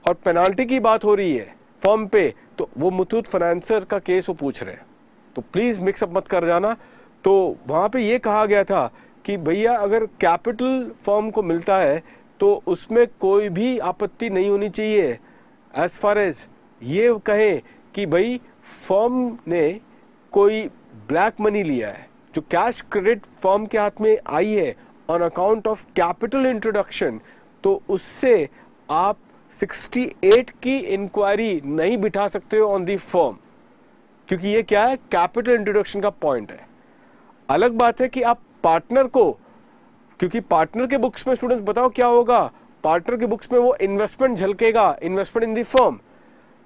और पेनाल्टी की बात हो रही है फर्म पे, तो वो मुथूट फाइनेंसर का केस वो पूछ रहे हैं। तो प्लीज मिक्सअप मत कर जाना। तो वहां पे ये कहा गया था कि भैया अगर कैपिटल फर्म को मिलता है तो उसमें कोई भी आपत्ति नहीं होनी चाहिए, एज फार एज ये कहें कि भाई फर्म ने कोई ब्लैक मनी लिया है, जो कैश क्रेडिट फर्म के हाथ में आई है on account of capital introduction, तो उससे आप 68 की इंक्वायरी नहीं बिठा सकते हो ऑन दी फर्म, क्योंकि ये क्या है, कैपिटल इंट्रोडक्शन का पॉइंट है। अलग बात है कि आप पार्टनर को, क्योंकि पार्टनर के बुक्स में स्टूडेंट्स बताओ क्या होगा, पार्टनर के बुक्स में वो इन्वेस्टमेंट झलकेगा, इन्वेस्टमेंट इन दी फर्म।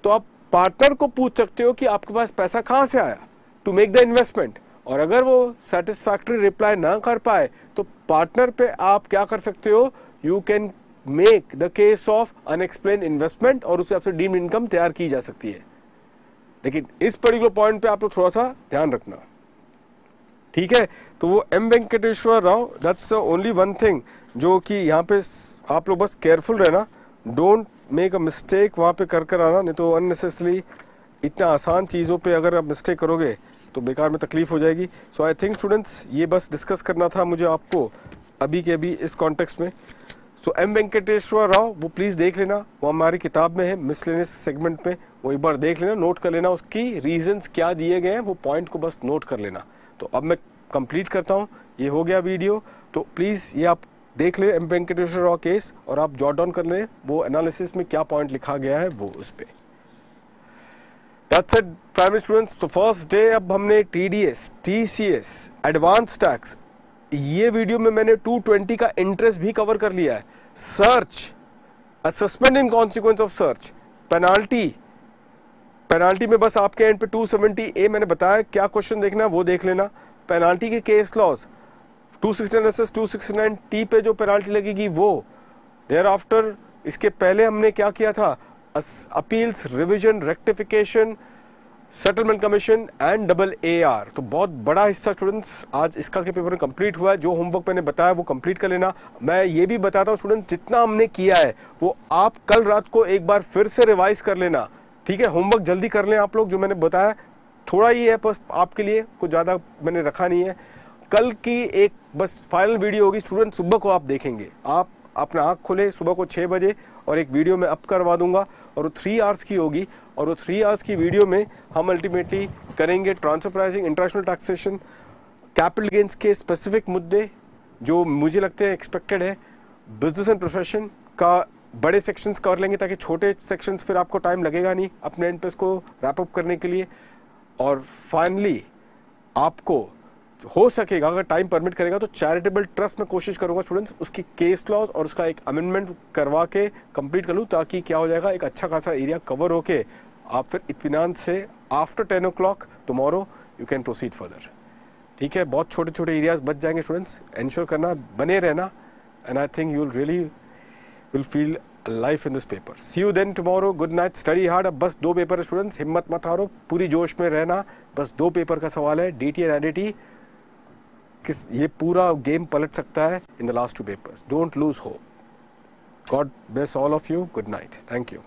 तो आप पार्टनर को पूछ सकते हो कि आपके पास पैसा कहां से आया टू मेक द इन्वेस्टमेंट, और अगर वो सेटिस्फैक्टरी रिप्लाई ना कर पाए तो पार्टनर पे आप क्या कर सकते हो, you can make the case of unexplained investment, और उससे आपसे डीम्ड इनकम तैयार की जा सकती है। लेकिन इस पर्टिकुलर पॉइंट पे आप लोग थोड़ा सा ध्यान रखना, ठीक है। तो वो M Venkateshwar Rao, that's only one thing जो कि यहाँ पे आप लोग बस केयरफुल रहना, डोंट मेक अ मिस्टेक वहाँ पे कर आना, नहीं तो अननेसेसरी इतना आसान चीज़ों पे अगर आप मिस्टेक करोगे तो बेकार में तकलीफ हो जाएगी। सो आई थिंक स्टूडेंट्स ये बस डिस्कस करना था मुझे आपको अभी के अभी इस कॉन्टेक्स्ट में। सो एम वेंकटेश्वर राव वो प्लीज़ देख लेना, वो हमारी किताब में है मिसलेनियस सेगमेंट में, वो एक बार देख लेना, नोट कर लेना उसकी रीजंस क्या दिए गए हैं, वो पॉइंट को बस नोट कर लेना। तो अब मैं कंप्लीट करता हूँ, ये हो गया वीडियो। तो प्लीज़ ये आप देख ले एम वेंकटेश्वर राव केस, और आप जॉट डाउन कर लें वो एनालिसिस में क्या पॉइंट लिखा गया है वो उस पर। That's it, primary students. तो फर्स्ट डे अब हमने TDS, TCS, एडवांस टैक्स, ये वीडियो में मैंने 220 का इंटरेस्ट भी कवर कर लिया है, search, assessment in consequence of search, penalty में बस आपके एंड पे 270A मैंने बताया क्या क्वेश्चन देखना है वो देख लेना, पेनाल्टी के केस लॉस 269SS 269T पे जो पेनाल्टी लगेगी वो, देयर आफ्टर इसके पहले हमने क्या किया था, appeals, revision, rectification, settlement commission and AAR। तो बहुत बड़ा हिस्सा स्टूडेंट्स आज इसका के पेपर में कंप्लीट हुआ है। जो होमवर्क मैंने बताया वो कंप्लीट कर लेना। मैं ये भी बताता हूँ स्टूडेंट, जितना हमने किया है वो आप कल रात को एक बार फिर से रिवाइज कर लेना, ठीक है। होमवर्क जल्दी कर लें आप लोग, जो मैंने बताया थोड़ा ही है बस आपके लिए, कुछ ज़्यादा मैंने रखा नहीं है। कल की एक बस फाइनल वीडियो होगी स्टूडेंट, सुबह को आप देखेंगे, आप अपना आँख खोले सुबह को 6 बजे, और एक वीडियो में अप करवा दूंगा, और वो 3 आवर्स की होगी, और वो 3 आवर्स की वीडियो में हम अल्टीमेटली करेंगे transfer pricing, international taxation, capital gains के स्पेसिफिक मुद्दे जो मुझे लगते हैं एक्सपेक्टेड है, बिजनेस एंड प्रोफेशन का बड़े सेक्शंस कर लेंगे, ताकि छोटे सेक्शंस फिर आपको टाइम लगेगा नहीं अपने एंड पे इसको रैप अप करने के लिए। और फाइनली आपको हो सकेगा, अगर टाइम परमिट करेगा, तो चैरिटेबल ट्रस्ट में कोशिश करूंगा स्टूडेंट्स उसकी केस लॉज और उसका एक अमेंडमेंट करवा के कंप्लीट कर लूँ, ताकि क्या हो जाएगा, एक अच्छा खासा एरिया कवर होके आप फिर इत्मीनान से after 10 o'clock tomorrow you can proceed further, ठीक है। बहुत छोटे छोटे एरियाज बच जाएंगे स्टूडेंट्स, इंश्योर करना, बने रहना, and I think you will feel life in this paper. See you then tomorrow, good night, study hard. अब बस 2 पेपर है स्टूडेंट्स, हिम्मत मत हारो, पूरी जोश में रहना, बस 2 पेपर का सवाल है, DT एंड IDT। ये पूरा गेम पलट सकता है in the last 2 papers, don't lose hope. God bless all of you, good night, thank you.